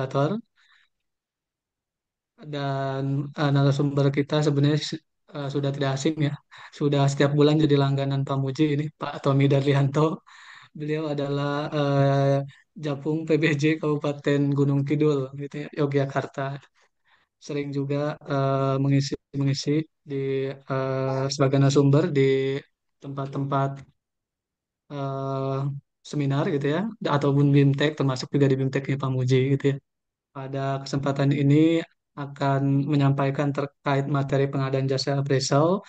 moderator dan narasumber kita sebenarnya sudah tidak asing ya. Sudah setiap bulan jadi langganan Pamuji ini Pak Tommy Darlianto. Beliau adalah Japung PBJ Kabupaten Gunung Kidul gitu ya, Yogyakarta. Sering juga mengisi mengisi di sebagai narasumber di tempat-tempat eh, seminar gitu ya, ataupun BIMTEK, termasuk juga di BIMTEKnya Pamuji gitu ya. Pada kesempatan ini akan menyampaikan terkait materi pengadaan jasa appraisal.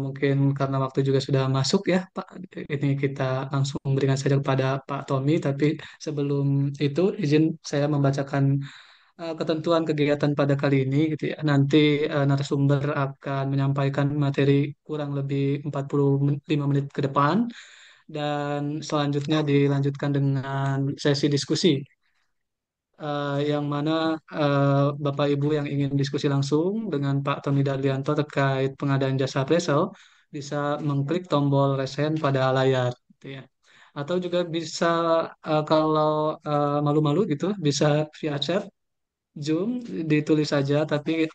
Mungkin karena waktu juga sudah masuk ya Pak, ini kita langsung berikan saja kepada Pak Tommy. Tapi sebelum itu izin saya membacakan ketentuan kegiatan pada kali ini gitu ya. Nanti narasumber akan menyampaikan materi kurang lebih 45 menit ke depan dan selanjutnya dilanjutkan dengan sesi diskusi yang mana Bapak Ibu yang ingin diskusi langsung dengan Pak Tony Darlianto terkait pengadaan jasa appraisal bisa mengklik tombol raise hand pada layar gitu ya. Atau juga bisa kalau malu-malu gitu bisa via chat Zoom ditulis saja, tapi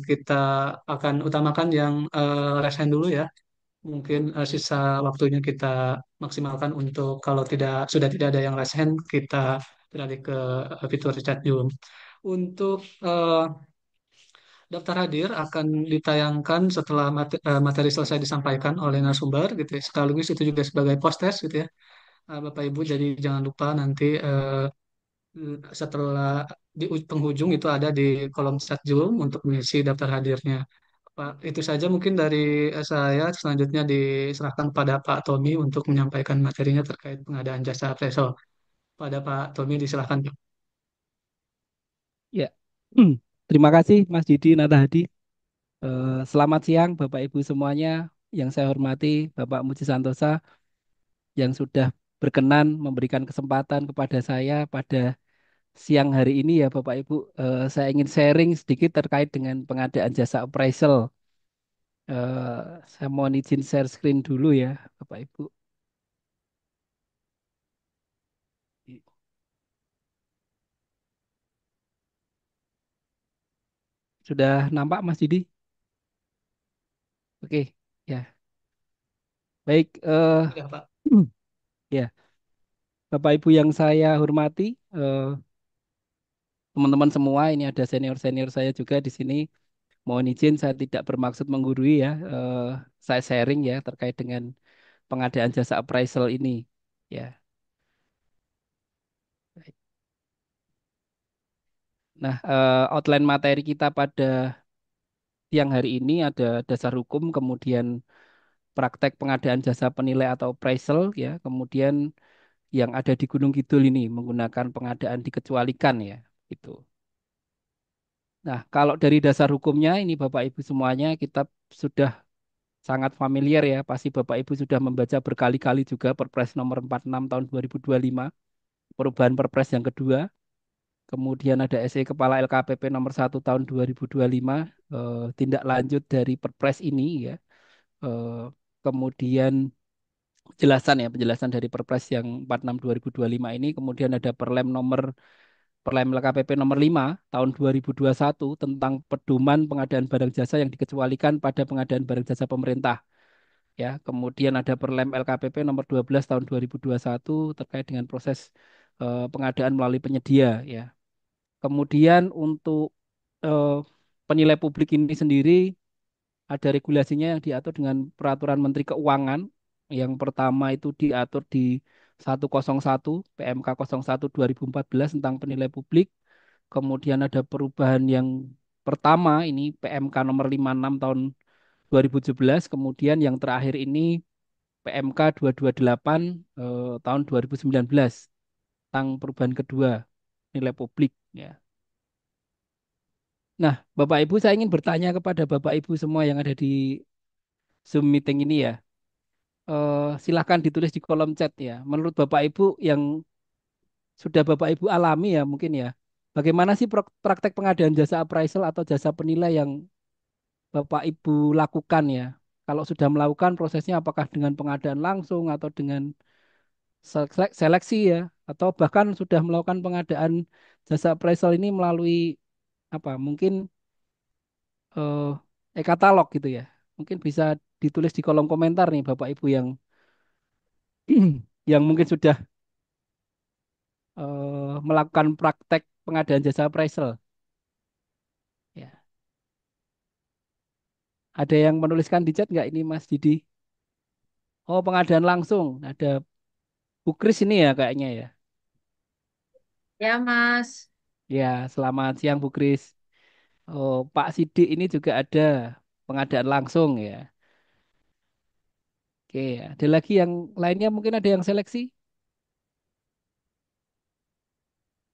kita akan utamakan yang raise hand dulu ya. Mungkin sisa waktunya kita maksimalkan untuk kalau sudah tidak ada yang raise hand, kita beralih ke fitur chat Zoom. Untuk daftar hadir akan ditayangkan setelah materi selesai disampaikan oleh narasumber gitu ya. Sekaligus itu juga sebagai post test gitu ya. Bapak Ibu jadi jangan lupa nanti setelah di penghujung itu ada di kolom chat Zoom untuk mengisi daftar hadirnya. Pak, itu saja mungkin dari saya. Selanjutnya diserahkan pada Pak Tommy untuk menyampaikan materinya terkait pengadaan jasa appraisal. Pada Pak Tommy diserahkan, Pak. Ya, terima kasih Mas Didi Nata Hadi. Selamat siang Bapak Ibu semuanya yang saya hormati, Bapak Muji Santosa yang sudah berkenan memberikan kesempatan kepada saya pada siang hari ini ya Bapak Ibu. Saya ingin sharing sedikit terkait dengan pengadaan jasa appraisal. Saya mohon izin share screen dulu ya Bapak Ibu. Sudah nampak Mas Didi? Oke, ya. Baik, Sudah, Pak. ya Bapak Ibu yang saya hormati, teman-teman semua, ini ada senior-senior saya juga di sini. Mohon izin saya tidak bermaksud menggurui ya. Saya sharing ya terkait dengan pengadaan jasa appraisal ini. Ya. Nah, outline materi kita pada siang hari ini ada dasar hukum, kemudian praktek pengadaan jasa penilai atau appraisal ya, kemudian yang ada di Gunung Kidul ini menggunakan pengadaan dikecualikan ya, gitu. Nah, kalau dari dasar hukumnya ini Bapak Ibu semuanya kita sudah sangat familiar ya, pasti Bapak Ibu sudah membaca berkali-kali juga Perpres nomor 46 tahun 2025, perubahan Perpres yang kedua. Kemudian ada SE Kepala LKPP nomor 1 tahun 2025, tindak lanjut dari Perpres ini ya. Eh, Kemudian penjelasan dari Perpres yang 46 2025 ini, kemudian ada Perlem LKPP nomor 5 tahun 2021 tentang pedoman pengadaan barang jasa yang dikecualikan pada pengadaan barang jasa pemerintah. Ya, kemudian ada Perlem LKPP nomor 12 tahun 2021 terkait dengan proses pengadaan melalui penyedia ya. Kemudian untuk eh, penilai publik ini sendiri ada regulasinya yang diatur dengan Peraturan Menteri Keuangan. Yang pertama itu diatur di 101 PMK 01 2014 tentang penilai publik. Kemudian ada perubahan yang pertama ini PMK nomor 56 tahun 2017. Kemudian yang terakhir ini PMK 228 tahun 2019 tentang perubahan kedua nilai publik ya. Nah, Bapak Ibu saya ingin bertanya kepada Bapak Ibu semua yang ada di Zoom meeting ini ya. Silahkan ditulis di kolom chat ya. Menurut Bapak Ibu yang sudah Bapak Ibu alami ya mungkin ya. Bagaimana sih praktek pengadaan jasa appraisal atau jasa penilai yang Bapak Ibu lakukan ya? Kalau sudah melakukan prosesnya apakah dengan pengadaan langsung atau dengan seleksi ya? atau bahkan sudah melakukan pengadaan jasa appraisal ini melalui apa mungkin eh, e-katalog gitu ya. Mungkin bisa ditulis di kolom komentar nih Bapak Ibu yang yang mungkin sudah melakukan praktek pengadaan jasa appraisal. Ya. Ada yang menuliskan di chat nggak ini Mas Didi? Oh, pengadaan langsung. Ada Bu Kris ini ya kayaknya ya. Ya, Mas. Ya, selamat siang Bu Kris. Oh, Pak Sidik ini juga ada pengadaan langsung ya. Oke, ada lagi yang lainnya mungkin ada yang seleksi?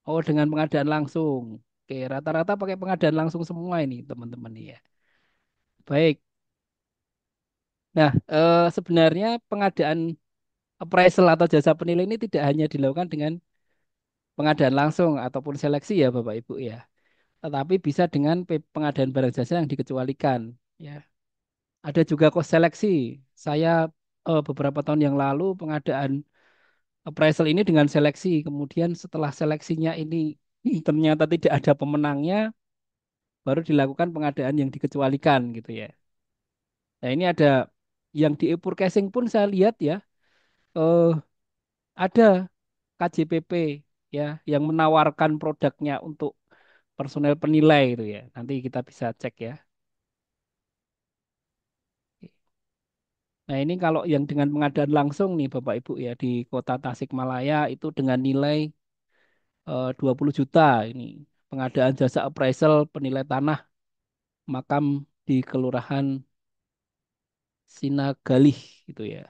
Oh, dengan pengadaan langsung. Oke, rata-rata pakai pengadaan langsung semua ini teman-teman nih ya. Baik. Nah, sebenarnya pengadaan appraisal atau jasa penilai ini tidak hanya dilakukan dengan pengadaan langsung ataupun seleksi ya Bapak Ibu ya. Tetapi bisa dengan pengadaan barang jasa yang dikecualikan ya. Ada juga kok seleksi. Saya beberapa tahun yang lalu pengadaan appraisal ini dengan seleksi. Kemudian setelah seleksinya ini ternyata tidak ada pemenangnya, baru dilakukan pengadaan yang dikecualikan gitu ya. Nah ini ada yang di e casing pun saya lihat ya, eh, ada KJPP ya yang menawarkan produknya untuk personel penilai itu ya. Nanti kita bisa cek ya. Nah ini kalau yang dengan pengadaan langsung nih Bapak Ibu ya di Kota Tasikmalaya itu dengan nilai 20 juta ini pengadaan jasa appraisal penilai tanah makam di Kelurahan Sinagalih gitu ya.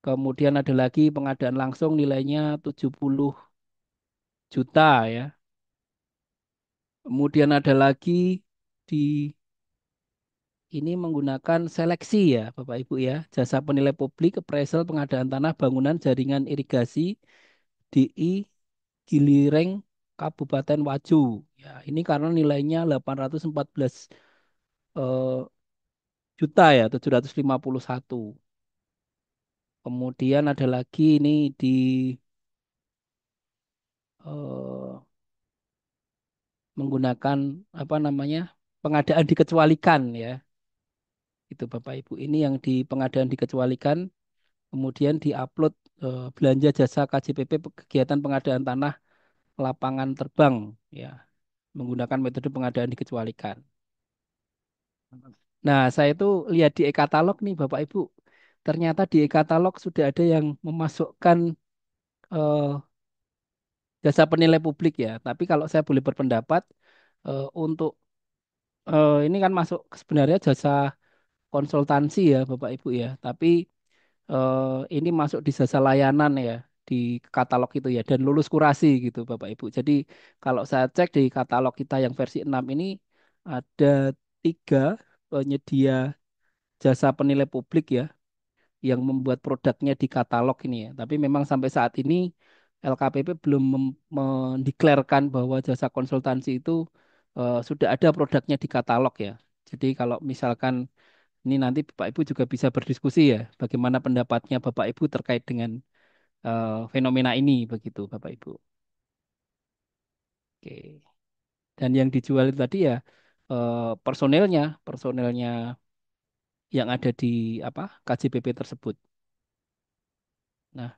Kemudian ada lagi pengadaan langsung nilainya 70 juta ya. Kemudian ada lagi di ini menggunakan seleksi ya Bapak Ibu ya. Jasa penilai publik appraisal pengadaan tanah bangunan jaringan irigasi DI Gilireng Kabupaten Wajo. Ya, ini karena nilainya 814 eh, juta ya, 751. Kemudian ada lagi ini di eh, menggunakan apa namanya? Pengadaan dikecualikan ya. Itu Bapak Ibu. Ini yang di pengadaan dikecualikan kemudian diupload belanja jasa KJPP kegiatan pengadaan tanah lapangan terbang ya, menggunakan metode pengadaan dikecualikan. Nah, saya itu lihat di e-katalog nih Bapak Ibu. Ternyata di e-katalog sudah ada yang memasukkan eh, jasa penilai publik ya. Tapi kalau saya boleh berpendapat untuk ini kan masuk sebenarnya jasa konsultansi ya Bapak Ibu ya. Tapi ini masuk di jasa layanan ya di katalog itu ya dan lulus kurasi gitu Bapak Ibu. Jadi kalau saya cek di katalog kita yang versi 6 ini ada tiga penyedia jasa penilai publik ya yang membuat produknya di katalog ini ya. Tapi memang sampai saat ini LKPP belum mendeklarkan bahwa jasa konsultansi itu sudah ada produknya di katalog ya. Jadi kalau misalkan ini nanti Bapak Ibu juga bisa berdiskusi ya, bagaimana pendapatnya Bapak Ibu terkait dengan fenomena ini begitu Bapak Ibu. Oke. Dan yang dijual itu tadi ya personelnya yang ada di apa KJPP tersebut. Nah,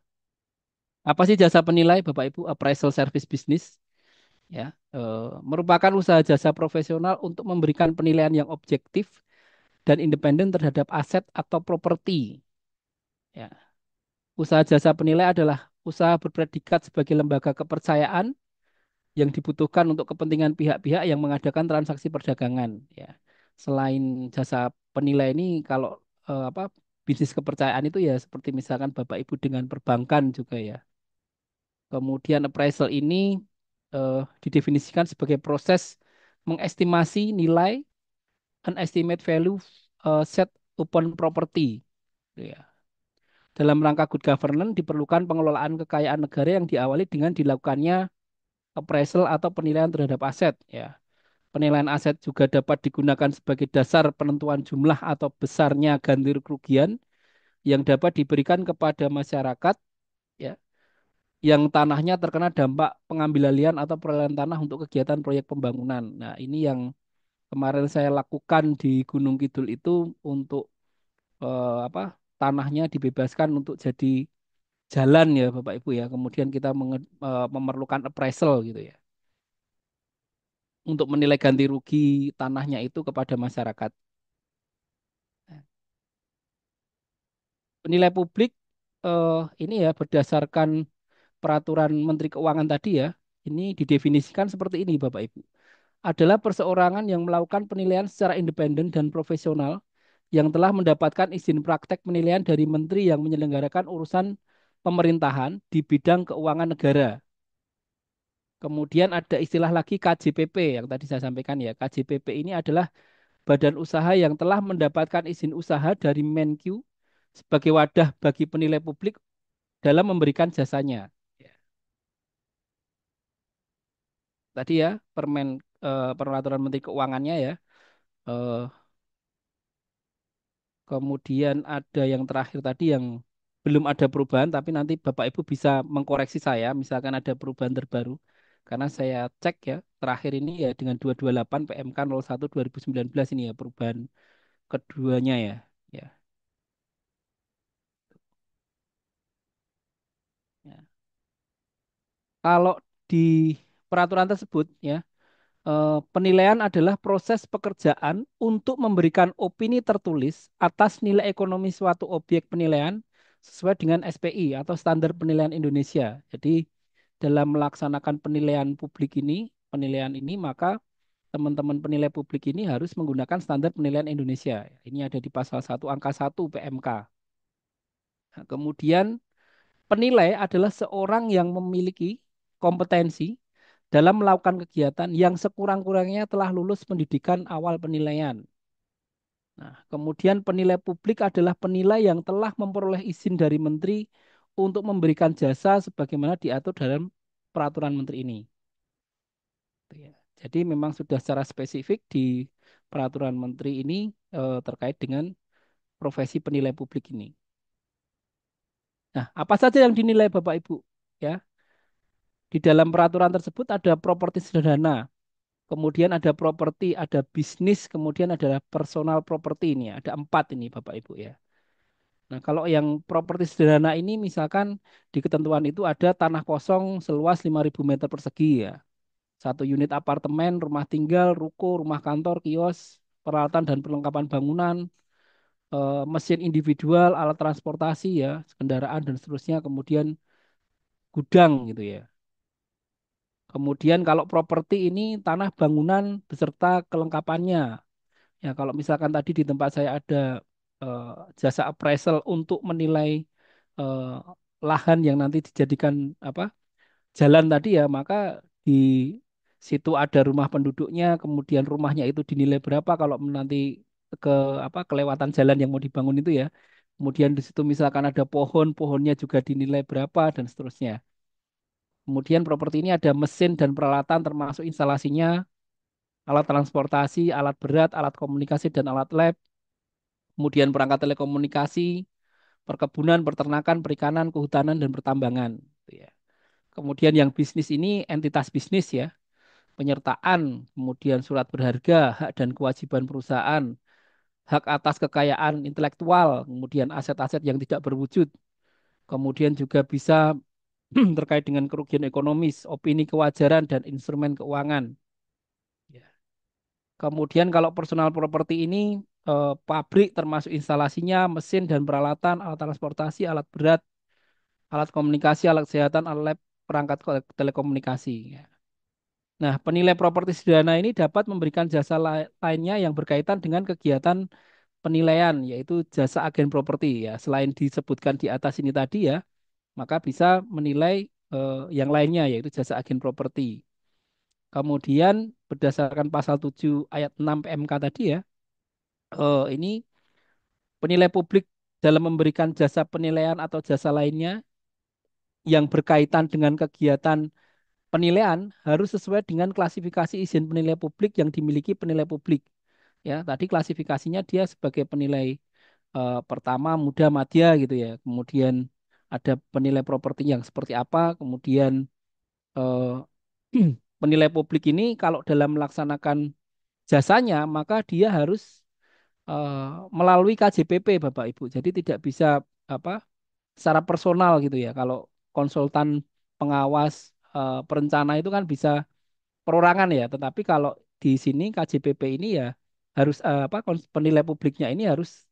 apa sih jasa penilai Bapak Ibu? Appraisal service business ya, merupakan usaha jasa profesional untuk memberikan penilaian yang objektif dan independen terhadap aset atau properti. Ya, usaha jasa penilai adalah usaha berpredikat sebagai lembaga kepercayaan yang dibutuhkan untuk kepentingan pihak-pihak yang mengadakan transaksi perdagangan. Ya, selain jasa penilai ini, kalau apa bisnis kepercayaan itu ya seperti misalkan Bapak Ibu dengan perbankan juga ya. Kemudian appraisal ini didefinisikan sebagai proses mengestimasi nilai an estimate value set upon property. Ya. Dalam rangka good governance diperlukan pengelolaan kekayaan negara yang diawali dengan dilakukannya appraisal atau penilaian terhadap aset. Ya. Penilaian aset juga dapat digunakan sebagai dasar penentuan jumlah atau besarnya ganti kerugian yang dapat diberikan kepada masyarakat ya, yang tanahnya terkena dampak pengambil alihan atau peralihan tanah untuk kegiatan proyek pembangunan. Nah, ini yang kemarin saya lakukan di Gunung Kidul itu untuk apa tanahnya dibebaskan untuk jadi jalan ya Bapak Ibu ya. Kemudian kita memerlukan appraisal gitu ya untuk menilai ganti rugi tanahnya itu kepada masyarakat. Penilai publik ini ya berdasarkan peraturan Menteri Keuangan tadi ya. Ini didefinisikan seperti ini Bapak Ibu. Adalah perseorangan yang melakukan penilaian secara independen dan profesional yang telah mendapatkan izin praktek penilaian dari menteri yang menyelenggarakan urusan pemerintahan di bidang keuangan negara. Kemudian ada istilah lagi KJPP yang tadi saya sampaikan ya. KJPP ini adalah badan usaha yang telah mendapatkan izin usaha dari Menq sebagai wadah bagi penilai publik dalam memberikan jasanya. Ya. Tadi ya peraturan Menteri Keuangannya ya. Eh, Kemudian ada yang terakhir tadi yang belum ada perubahan, tapi nanti Bapak Ibu bisa mengkoreksi saya, misalkan ada perubahan terbaru. Karena saya cek ya, terakhir ini ya dengan 228 PMK 01 2019 ini ya perubahan keduanya ya. Ya, ya. Kalau di peraturan tersebut ya, penilaian adalah proses pekerjaan untuk memberikan opini tertulis atas nilai ekonomi suatu objek penilaian sesuai dengan SPI atau Standar Penilaian Indonesia. Jadi dalam melaksanakan penilaian ini maka teman-teman penilai publik ini harus menggunakan Standar Penilaian Indonesia. Ini ada di pasal 1 angka 1 PMK. Nah, kemudian penilai adalah seorang yang memiliki kompetensi dalam melakukan kegiatan yang sekurang-kurangnya telah lulus pendidikan awal penilaian. Nah, kemudian penilai publik adalah penilai yang telah memperoleh izin dari menteri untuk memberikan jasa sebagaimana diatur dalam peraturan menteri ini. Gitu ya. Jadi memang sudah secara spesifik di peraturan menteri ini terkait dengan profesi penilai publik ini. Nah, apa saja yang dinilai Bapak Ibu? Ya, di dalam peraturan tersebut ada properti sederhana, kemudian ada properti, ada bisnis, kemudian ada personal properti ini. Ada empat ini Bapak Ibu ya. Nah kalau yang properti sederhana ini misalkan di ketentuan itu ada tanah kosong seluas 5.000 meter persegi ya. Satu unit apartemen, rumah tinggal, ruko, rumah kantor, kios, peralatan dan perlengkapan bangunan, mesin individual, alat transportasi ya, kendaraan dan seterusnya, kemudian gudang gitu ya. Kemudian kalau properti ini tanah bangunan beserta kelengkapannya. Ya, kalau misalkan tadi di tempat saya ada eh, jasa appraisal untuk menilai eh, lahan yang nanti dijadikan apa jalan tadi ya, maka di situ ada rumah penduduknya, kemudian rumahnya itu dinilai berapa kalau nanti ke kelewatan jalan yang mau dibangun itu ya. Kemudian di situ misalkan ada pohon, pohonnya juga dinilai berapa dan seterusnya. Kemudian properti ini ada mesin dan peralatan termasuk instalasinya, alat transportasi, alat berat, alat komunikasi dan alat lab, kemudian perangkat telekomunikasi, perkebunan, peternakan, perikanan, kehutanan, dan pertambangan. Gitu ya. Kemudian yang bisnis ini entitas bisnis ya, penyertaan, kemudian surat berharga, hak dan kewajiban perusahaan, hak atas kekayaan intelektual, kemudian aset-aset yang tidak berwujud, kemudian juga bisa terkait dengan kerugian ekonomis, opini kewajaran, dan instrumen keuangan. Ya. Kemudian kalau personal property ini pabrik termasuk instalasinya, mesin dan peralatan, alat transportasi, alat berat, alat komunikasi, alat kesehatan, alat lab, perangkat telekomunikasi. Ya. Nah, penilai properti sederhana ini dapat memberikan jasa lainnya yang berkaitan dengan kegiatan penilaian, yaitu jasa agen properti. Ya, selain disebutkan di atas ini tadi ya, maka bisa menilai yang lainnya, yaitu jasa agen properti. Kemudian berdasarkan pasal 7 ayat 6 PMK tadi ya, ini penilai publik dalam memberikan jasa penilaian atau jasa lainnya yang berkaitan dengan kegiatan penilaian harus sesuai dengan klasifikasi izin penilai publik yang dimiliki penilai publik. Ya, tadi klasifikasinya dia sebagai penilai pertama muda madya gitu ya. Kemudian ada penilai properti yang seperti apa, kemudian eh, penilai publik ini kalau dalam melaksanakan jasanya maka dia harus eh, melalui KJPP Bapak Ibu. Jadi tidak bisa apa secara personal gitu ya. Kalau konsultan pengawas perencana itu kan bisa perorangan ya, tetapi kalau di sini KJPP ini ya harus penilai publiknya ini harus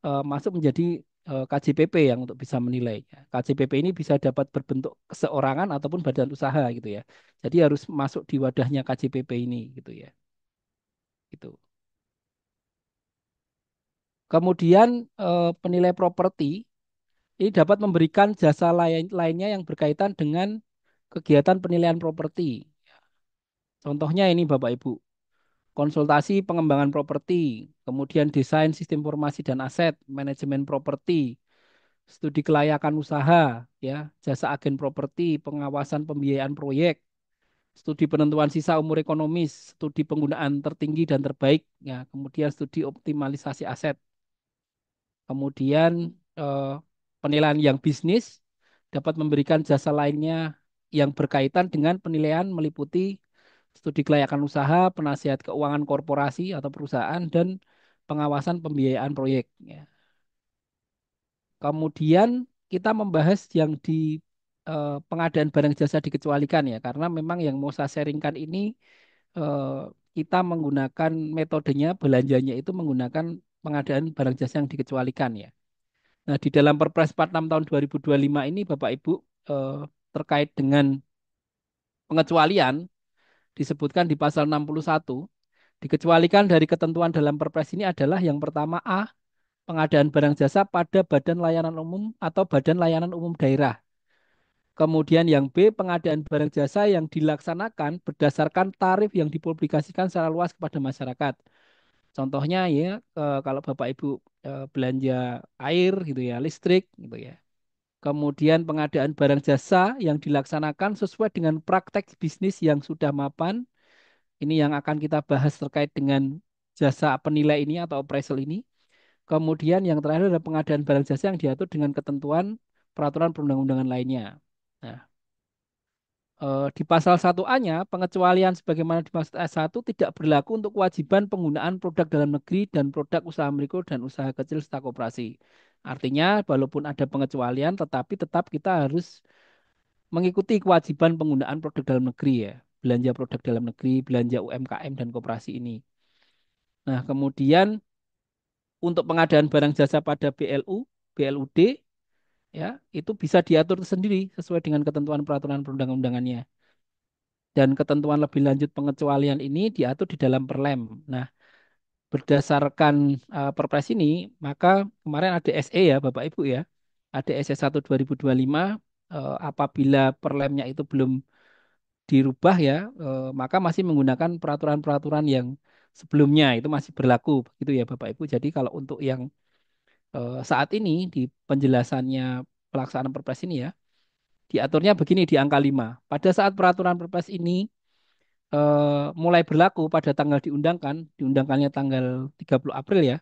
masuk menjadi KJPP yang untuk bisa menilai. KJPP ini bisa dapat berbentuk keseorangan ataupun badan usaha gitu ya. Jadi harus masuk di wadahnya KJPP ini gitu ya. Gitu. Kemudian penilai properti ini dapat memberikan jasa lainnya yang berkaitan dengan kegiatan penilaian properti. Contohnya ini Bapak Ibu, konsultasi pengembangan properti, kemudian desain sistem informasi dan aset, manajemen properti, studi kelayakan usaha, ya, jasa agen properti, pengawasan pembiayaan proyek, studi penentuan sisa umur ekonomis, studi penggunaan tertinggi dan terbaik, ya, kemudian studi optimalisasi aset. Kemudian eh, penilaian yang bisnis dapat memberikan jasa lainnya yang berkaitan dengan penilaian meliputi studi kelayakan usaha, penasihat keuangan korporasi atau perusahaan, dan pengawasan pembiayaan proyek. Ya. Kemudian kita membahas yang di pengadaan barang jasa dikecualikan ya, karena memang yang mau saya sharingkan ini eh, kita menggunakan metodenya belanjanya itu menggunakan pengadaan barang jasa yang dikecualikan ya. Nah, di dalam Perpres 46 tahun 2025 ini Bapak Ibu eh, terkait dengan pengecualian disebutkan di pasal 61, dikecualikan dari ketentuan dalam Perpres ini adalah yang pertama A, pengadaan barang jasa pada badan layanan umum atau badan layanan umum daerah. Kemudian yang B, pengadaan barang jasa yang dilaksanakan berdasarkan tarif yang dipublikasikan secara luas kepada masyarakat. Contohnya ya, kalau Bapak Ibu belanja air gitu ya, listrik gitu ya. Kemudian pengadaan barang jasa yang dilaksanakan sesuai dengan praktek bisnis yang sudah mapan. Ini yang akan kita bahas terkait dengan jasa penilai ini atau appraisal ini. Kemudian yang terakhir adalah pengadaan barang jasa yang diatur dengan ketentuan peraturan perundang-undangan lainnya. Nah, di pasal 1A-nya, pengecualian sebagaimana dimaksud ayat 1 tidak berlaku untuk kewajiban penggunaan produk dalam negeri dan produk usaha mikro dan usaha kecil serta koperasi. Artinya, walaupun ada pengecualian, tetapi tetap kita harus mengikuti kewajiban penggunaan produk dalam negeri ya. Belanja produk dalam negeri, belanja UMKM dan koperasi ini. Nah, kemudian untuk pengadaan barang jasa pada BLU, BLUD, ya, itu bisa diatur sendiri sesuai dengan ketentuan peraturan perundang-undangannya. Dan ketentuan lebih lanjut pengecualian ini diatur di dalam Perlem. Nah, berdasarkan Perpres ini, maka kemarin ada SE ya, Bapak Ibu ya, ada SE 1 2025, apabila Perlemnya itu belum dirubah ya, maka masih menggunakan peraturan-peraturan yang sebelumnya itu masih berlaku, begitu ya Bapak Ibu. Jadi kalau untuk yang saat ini di penjelasannya pelaksanaan Perpres ini ya, diaturnya begini di angka 5. Pada saat peraturan Perpres ini mulai berlaku pada tanggal diundangkannya tanggal 30 April ya,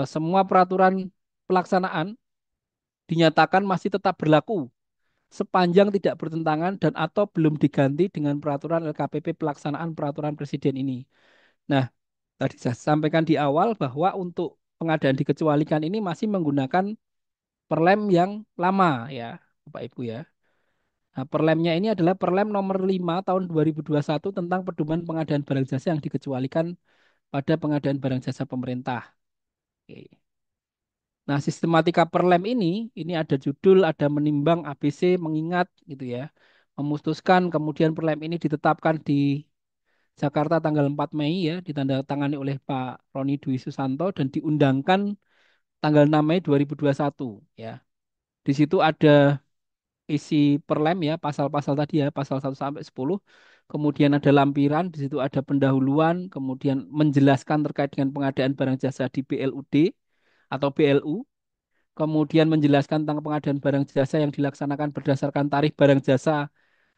semua peraturan pelaksanaan dinyatakan masih tetap berlaku sepanjang tidak bertentangan dan atau belum diganti dengan peraturan LKPP pelaksanaan peraturan presiden ini. Nah, tadi saya sampaikan di awal bahwa untuk pengadaan dikecualikan ini masih menggunakan perlem yang lama ya, Bapak Ibu ya. Nah, perlemnya ini adalah Perlem nomor 5 tahun 2021 tentang pedoman pengadaan barang jasa yang dikecualikan pada pengadaan barang jasa pemerintah. Oke. Nah, sistematika Perlem ini ada judul, ada menimbang ABC, mengingat gitu ya. Memutuskan kemudian Perlem ini ditetapkan di Jakarta tanggal 4 Mei ya, ditandatangani oleh Pak Roni Dwi Susanto dan diundangkan tanggal 6 Mei 2021 ya. Di situ ada isi perlem ya, pasal-pasal tadi ya, pasal 1 sampai 10. Kemudian ada lampiran, di situ ada pendahuluan, kemudian menjelaskan terkait dengan pengadaan barang jasa di BLUD atau BLU, kemudian menjelaskan tentang pengadaan barang jasa yang dilaksanakan berdasarkan tarif barang jasa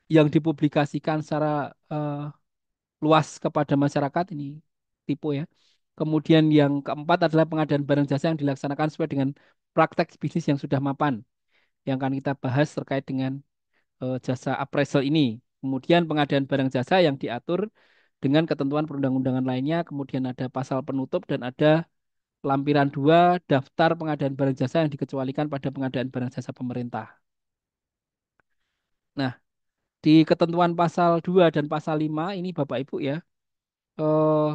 yang dipublikasikan secara luas kepada masyarakat ini tipe ya. Kemudian yang keempat adalah pengadaan barang jasa yang dilaksanakan sesuai dengan praktek bisnis yang sudah mapan. yang akan kita bahas terkait dengan jasa appraisal ini. Kemudian pengadaan barang jasa yang diatur dengan ketentuan perundang-undangan lainnya, kemudian ada pasal penutup dan ada lampiran 2 daftar pengadaan barang jasa yang dikecualikan pada pengadaan barang jasa pemerintah. Nah, di ketentuan pasal 2 dan pasal 5 ini Bapak Ibu ya, eh,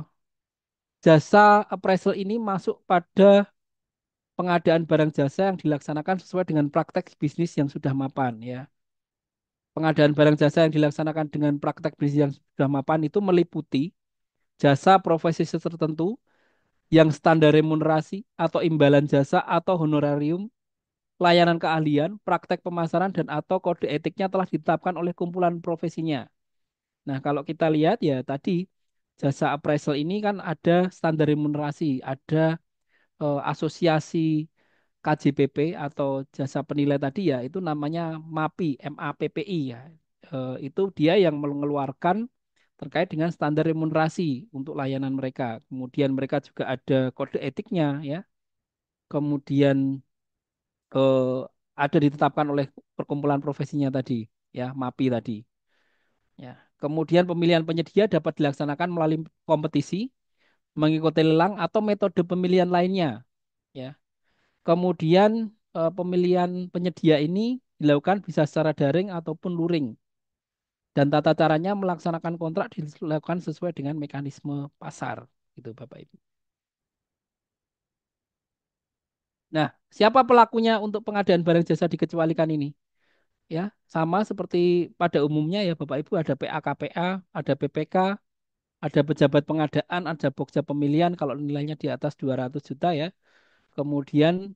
jasa appraisal ini masuk pada pengadaan barang jasa yang dilaksanakan sesuai dengan praktek bisnis yang sudah mapan ya. Pengadaan barang jasa yang dilaksanakan dengan praktek bisnis yang sudah mapan itu meliputi jasa profesi tertentu yang standar remunerasi atau imbalan jasa atau honorarium, layanan keahlian, praktek pemasaran dan atau kode etiknya telah ditetapkan oleh kumpulan profesinya. Nah, kalau kita lihat ya tadi jasa appraisal ini kan ada standar remunerasi, ada asosiasi KJPP atau jasa penilai tadi ya, itu namanya MAPI, MAPPI ya. Itu dia yang mengeluarkan terkait dengan standar remunerasi untuk layanan mereka. Kemudian mereka juga ada kode etiknya ya. Kemudian eh, ada ditetapkan oleh perkumpulan profesinya tadi ya, MAPI tadi. Ya. Kemudian pemilihan penyedia dapat dilaksanakan melalui kompetisi, mengikuti lelang atau metode pemilihan lainnya ya. Kemudian pemilihan penyedia ini dilakukan bisa secara daring ataupun luring. Dan tata caranya melaksanakan kontrak dilakukan sesuai dengan mekanisme pasar. Gitu Bapak Ibu. Nah, siapa pelakunya untuk pengadaan barang jasa dikecualikan ini? Ya, sama seperti pada umumnya ya Bapak Ibu, ada PAKPA, ada PPK, ada pejabat pengadaan, ada pokja pemilihan kalau nilainya di atas 200 juta ya. Kemudian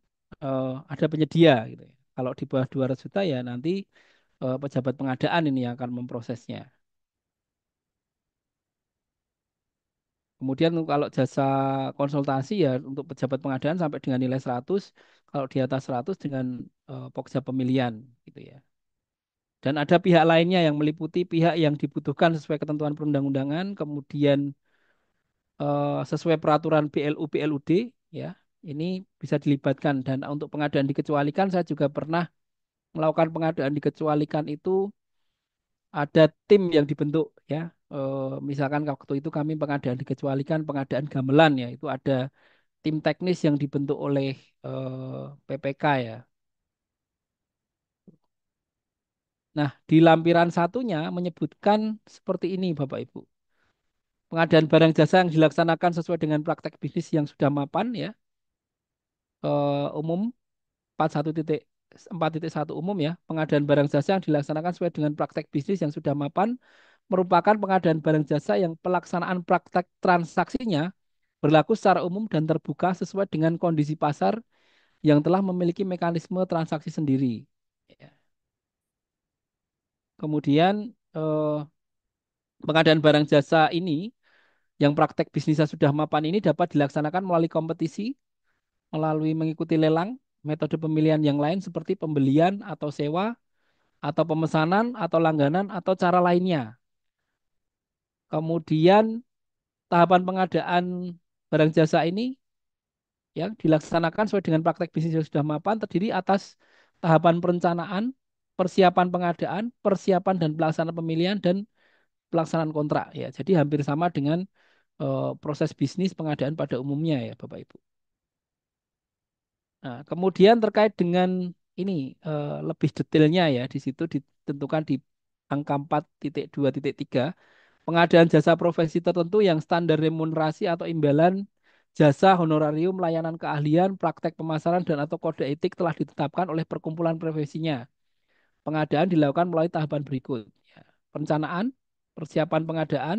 ada penyedia gitu ya. Kalau di bawah 200 juta ya nanti pejabat pengadaan ini yang akan memprosesnya. Kemudian kalau jasa konsultasi ya untuk pejabat pengadaan sampai dengan nilai 100, kalau di atas 100 dengan pokja pemilihan gitu ya. Dan ada pihak lainnya yang meliputi pihak yang dibutuhkan sesuai ketentuan perundang-undangan, kemudian sesuai peraturan BLU BLUD ya. Ini bisa dilibatkan dan untuk pengadaan dikecualikan saya juga pernah melakukan pengadaan dikecualikan itu ada tim yang dibentuk ya. Misalkan waktu itu kami pengadaan dikecualikan pengadaan gamelan ya, itu ada tim teknis yang dibentuk oleh PPK ya. Nah, di lampiran satunya menyebutkan seperti ini Bapak Ibu. Pengadaan barang jasa yang dilaksanakan sesuai dengan praktek bisnis yang sudah mapan ya. Umum 41.4.1 umum ya. Pengadaan barang jasa yang dilaksanakan sesuai dengan praktek bisnis yang sudah mapan merupakan pengadaan barang jasa yang pelaksanaan praktek transaksinya berlaku secara umum dan terbuka sesuai dengan kondisi pasar yang telah memiliki mekanisme transaksi sendiri. Ya. Kemudian pengadaan barang jasa ini yang praktek bisnisnya sudah mapan ini dapat dilaksanakan melalui kompetisi, melalui mengikuti lelang, metode pemilihan yang lain seperti pembelian atau sewa, atau pemesanan, atau langganan, atau cara lainnya. Kemudian tahapan pengadaan barang jasa ini yang dilaksanakan sesuai dengan praktek bisnis yang sudah mapan terdiri atas tahapan perencanaan, persiapan pengadaan, persiapan dan pelaksanaan pemilihan, dan pelaksanaan kontrak. Ya, jadi hampir sama dengan proses bisnis pengadaan pada umumnya ya Bapak Ibu. Nah, kemudian terkait dengan ini lebih detailnya ya di situ ditentukan di angka 4.2.3 pengadaan jasa profesi tertentu yang standar remunerasi atau imbalan jasa honorarium layanan keahlian praktek pemasaran dan atau kode etik telah ditetapkan oleh perkumpulan profesinya. Pengadaan dilakukan melalui tahapan berikut. Ya. Perencanaan, persiapan pengadaan,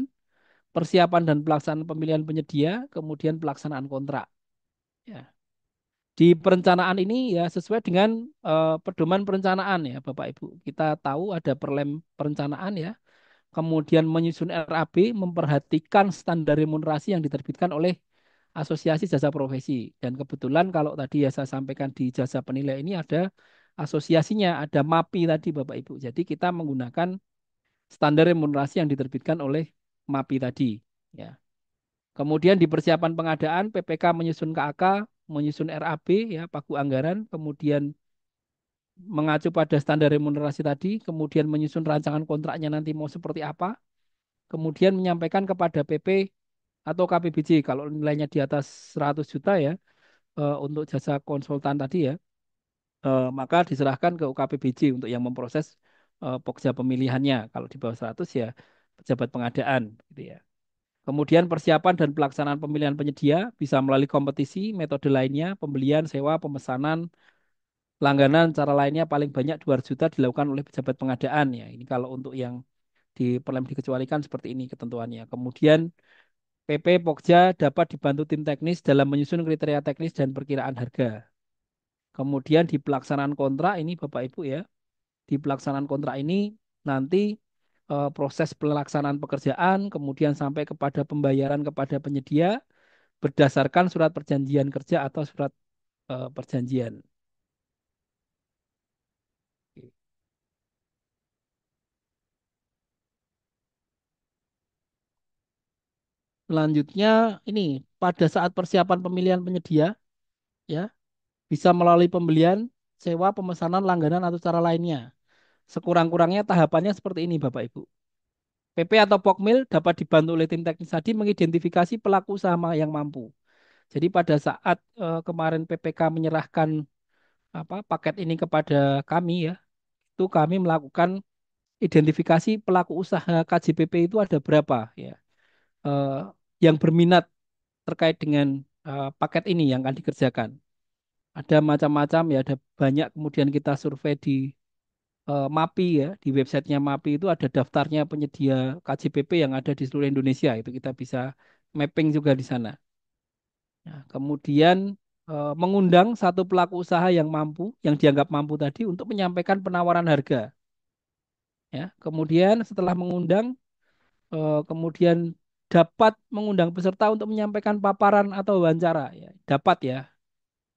persiapan dan pelaksanaan pemilihan penyedia, kemudian pelaksanaan kontrak. Ya. Di perencanaan ini ya sesuai dengan pedoman perencanaan ya Bapak Ibu. Kita tahu ada perlem perencanaan ya. Kemudian menyusun RAB memperhatikan standar remunerasi yang diterbitkan oleh Asosiasi Jasa Profesi. Dan kebetulan kalau tadi ya saya sampaikan di jasa penilai ini ada asosiasinya, ada MAPI tadi Bapak Ibu. Jadi kita menggunakan standar remunerasi yang diterbitkan oleh MAPI tadi. Ya. Kemudian di persiapan pengadaan, PPK menyusun KAK, menyusun RAB, ya, pagu anggaran, kemudian mengacu pada standar remunerasi tadi, kemudian menyusun rancangan kontraknya nanti mau seperti apa, kemudian menyampaikan kepada PP atau KPBJ kalau nilainya di atas 100 juta ya untuk jasa konsultan tadi ya, maka diserahkan ke UKPBJ untuk yang memproses pokja pemilihannya. Kalau di bawah 100 ya pejabat pengadaan gitu ya. Kemudian persiapan dan pelaksanaan pemilihan penyedia bisa melalui kompetisi, metode lainnya, pembelian, sewa, pemesanan, langganan, cara lainnya paling banyak 200 juta dilakukan oleh pejabat pengadaan ya. Ini kalau untuk yang di perlem dikecualikan seperti ini ketentuannya. Kemudian PP Pokja dapat dibantu tim teknis dalam menyusun kriteria teknis dan perkiraan harga. Kemudian di pelaksanaan kontrak ini Bapak Ibu ya, di pelaksanaan kontrak ini nanti proses pelaksanaan pekerjaan, kemudian sampai kepada pembayaran kepada penyedia berdasarkan surat perjanjian kerja atau surat perjanjian. Selanjutnya ini pada saat persiapan pemilihan penyedia ya bisa melalui pembelian, sewa, pemesanan, langganan atau cara lainnya. Sekurang-kurangnya tahapannya seperti ini Bapak Ibu. PP atau Pokmil dapat dibantu oleh tim teknis tadi mengidentifikasi pelaku usaha yang mampu. Jadi pada saat kemarin PPK menyerahkan paket ini kepada kami ya, itu kami melakukan identifikasi pelaku usaha KJPP itu ada berapa ya, eh, yang berminat terkait dengan paket ini yang akan dikerjakan. Ada macam-macam ya, ada banyak. Kemudian kita survei di MAPI ya, di websitenya MAPI itu ada daftarnya penyedia KJPP yang ada di seluruh Indonesia. Itu kita bisa mapping juga di sana. Nah, kemudian mengundang satu pelaku usaha yang mampu, yang dianggap mampu tadi untuk menyampaikan penawaran harga. Ya, kemudian setelah mengundang, kemudian dapat mengundang peserta untuk menyampaikan paparan atau wawancara. Ya, dapat ya,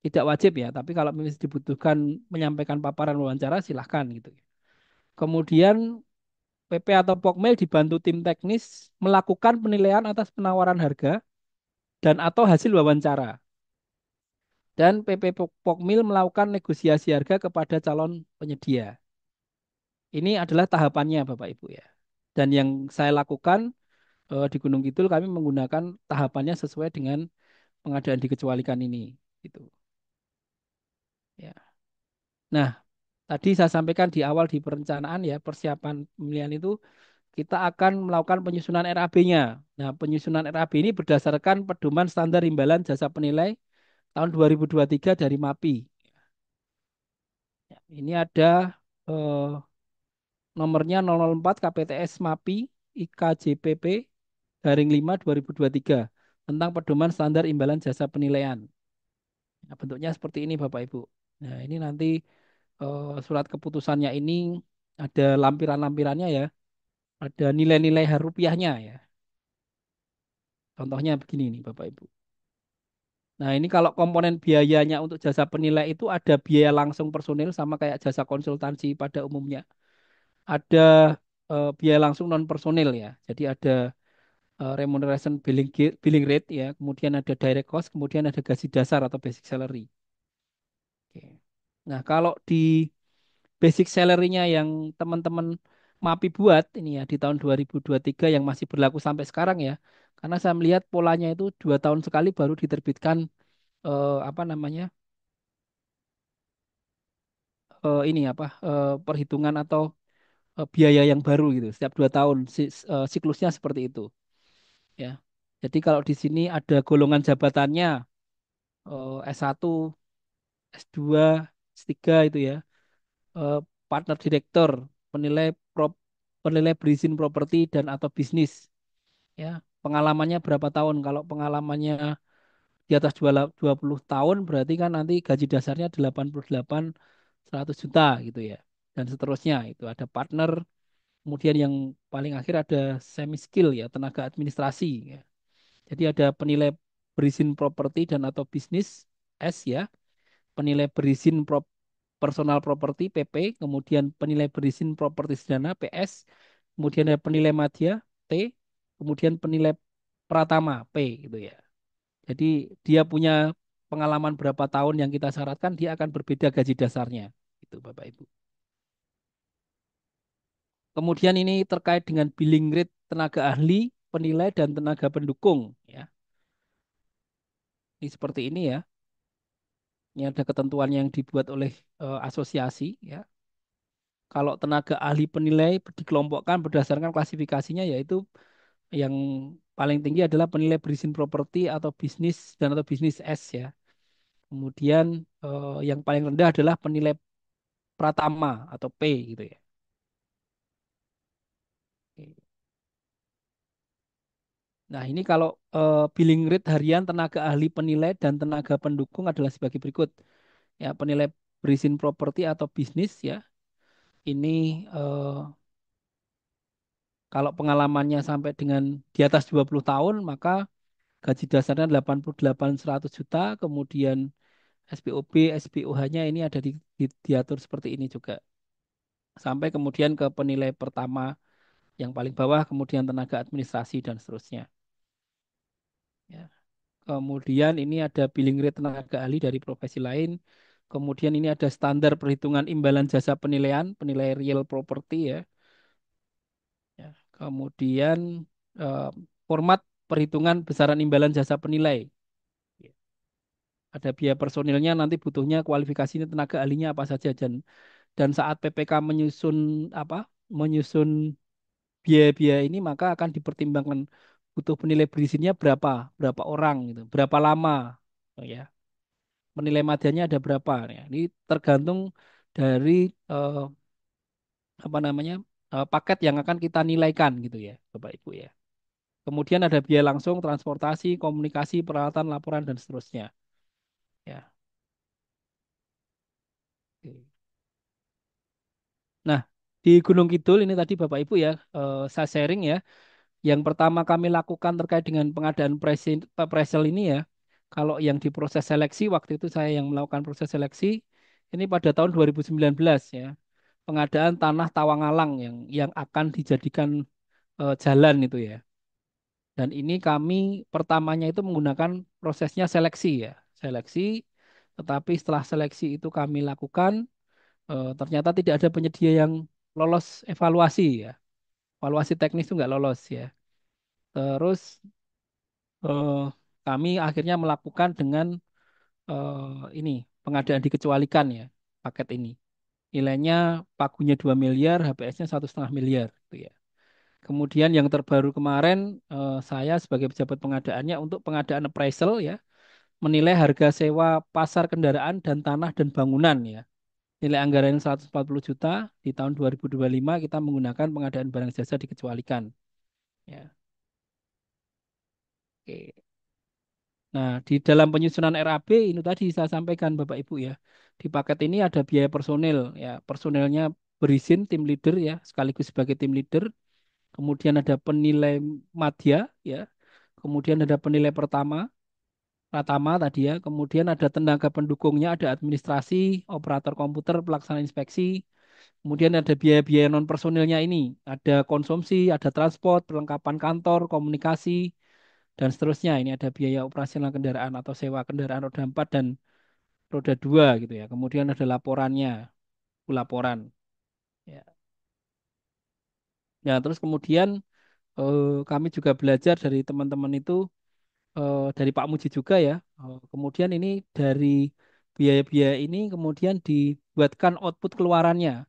tidak wajib ya. Tapi kalau memang dibutuhkan menyampaikan paparan wawancara, silahkan gitu. Kemudian PP atau Pokmil dibantu tim teknis melakukan penilaian atas penawaran harga dan atau hasil wawancara. Dan PP Pokmil melakukan negosiasi harga kepada calon penyedia. Ini adalah tahapannya Bapak Ibu ya. Dan yang saya lakukan di Gunung Kidul kami menggunakan tahapannya sesuai dengan pengadaan dikecualikan ini gitu. Ya. Nah, tadi saya sampaikan di awal di perencanaan ya persiapan pemilihan itu kita akan melakukan penyusunan RAB-nya. Nah, penyusunan RAB ini berdasarkan pedoman standar imbalan jasa penilai tahun 2023 dari MAPI. Ya, ini ada eh, nomornya 004 KPTS MAPI IKJPP garing 5 2023 tentang pedoman standar imbalan jasa penilaian. Nah, bentuknya seperti ini Bapak Ibu. Nah, ini nanti surat keputusannya ini ada lampiran-lampirannya ya, ada nilai-nilai rupiahnya ya. Contohnya begini nih Bapak Ibu. Nah, ini kalau komponen biayanya untuk jasa penilai itu ada biaya langsung personil sama kayak jasa konsultansi pada umumnya. Ada biaya langsung non personil ya. Jadi ada remuneration billing rate ya, kemudian ada direct cost, kemudian ada gaji dasar atau basic salary. Oke. Nah, kalau di basic salary-nya yang teman-teman MAPI buat ini ya di tahun 2023 yang masih berlaku sampai sekarang ya. Karena saya melihat polanya itu 2 tahun sekali baru diterbitkan apa namanya ini perhitungan atau biaya yang baru gitu. Setiap 2 tahun siklusnya seperti itu ya. Jadi kalau di sini ada golongan jabatannya S1, S2, S3 itu ya, eh, partner direktur, penilai penilai berizin properti dan atau bisnis ya. Pengalamannya berapa tahun? Kalau pengalamannya di atas 20 tahun berarti kan nanti gaji dasarnya 88 100 juta gitu ya. Dan seterusnya itu ada partner, kemudian yang paling akhir ada semi skill ya, tenaga administrasi ya. Jadi ada penilai berizin properti dan atau bisnis S ya, penilai berizin personal property PP, kemudian penilai berizin properti sedana PS, kemudian ada penilai madya T, kemudian penilai pratama P gitu ya. Jadi dia punya pengalaman berapa tahun yang kita syaratkan, dia akan berbeda gaji dasarnya. Itu Bapak Ibu. Kemudian ini terkait dengan billing rate tenaga ahli, penilai dan tenaga pendukung ya. Ini seperti ini ya. Ini ada ketentuan yang dibuat oleh asosiasi ya. Kalau tenaga ahli penilai dikelompokkan berdasarkan klasifikasinya yaitu yang paling tinggi adalah penilai berizin properti atau bisnis dan atau bisnis S ya. Kemudian yang paling rendah adalah penilai pratama atau P gitu ya. Nah, ini kalau billing rate harian tenaga ahli penilai dan tenaga pendukung adalah sebagai berikut. Ya, penilai berizin properti atau bisnis ya. Ini kalau pengalamannya sampai dengan di atas 20 tahun, maka gaji dasarnya 88.100 juta, kemudian SPOB, SPOH-nya ini ada diatur seperti ini juga. Sampai kemudian ke penilai pertama yang paling bawah, kemudian tenaga administrasi dan seterusnya. Ya. Kemudian ini ada billing rate tenaga ahli dari profesi lain. Kemudian ini ada standar perhitungan imbalan jasa penilaian, penilai real property ya. Ya. Kemudian eh, format perhitungan besaran imbalan jasa penilai. Ya. Ada biaya personilnya, nanti butuhnya kualifikasinya tenaga ahlinya apa saja dan saat PPK menyusun apa? Menyusun biaya-biaya ini maka akan dipertimbangkan butuh penilai berizinnya berapa, berapa orang gitu, berapa lama. Oh, ya. Penilai madanya ada berapa ya. Ini tergantung dari eh, apa namanya paket yang akan kita nilaikan gitu ya Bapak Ibu ya. Kemudian ada biaya langsung, transportasi, komunikasi, peralatan, laporan dan seterusnya. Ya. Oke. Nah, di Gunung Kidul ini tadi Bapak Ibu ya, saya sharing ya. Yang pertama kami lakukan terkait dengan pengadaan presel ini ya. Kalau yang di proses seleksi, waktu itu saya yang melakukan proses seleksi, ini pada tahun 2019 ya. Pengadaan tanah Tawangalang yang akan dijadikan jalan itu ya. Dan ini kami pertamanya itu menggunakan prosesnya seleksi ya. Seleksi, tetapi setelah seleksi itu kami lakukan, ternyata tidak ada penyedia yang lolos evaluasi ya. Evaluasi teknis itu nggak lolos ya. Terus eh, kami akhirnya melakukan dengan ini pengadaan dikecualikan ya paket ini. Nilainya pagunya 2 miliar, HPS-nya 1,5 miliar gitu ya. Kemudian yang terbaru kemarin saya sebagai pejabat pengadaannya untuk pengadaan appraisal ya, menilai harga sewa pasar kendaraan dan tanah dan bangunan ya. Nilai anggaran 140 juta di tahun 2025 kita menggunakan pengadaan barang jasa dikecualikan ya. Oke. Nah, di dalam penyusunan RAB ini tadi saya sampaikan Bapak Ibu ya. Di paket ini ada biaya personil ya. Personilnya berizin tim leader ya, sekaligus sebagai tim leader. Kemudian ada penilai madya ya. Kemudian ada penilai pratama tadi ya. Kemudian ada tenaga pendukungnya, ada administrasi, operator komputer, pelaksana inspeksi. Kemudian ada biaya-biaya non personilnya ini. Ada konsumsi, ada transport, perlengkapan kantor, komunikasi, dan seterusnya. Ini ada biaya operasional kendaraan atau sewa kendaraan roda 4 dan roda 2 gitu ya. Kemudian ada laporannya, laporan. Ya. Ya, terus kemudian kami juga belajar dari teman-teman itu dari Pak Muji juga ya. Kemudian ini dari biaya-biaya ini kemudian dibuatkan output keluarannya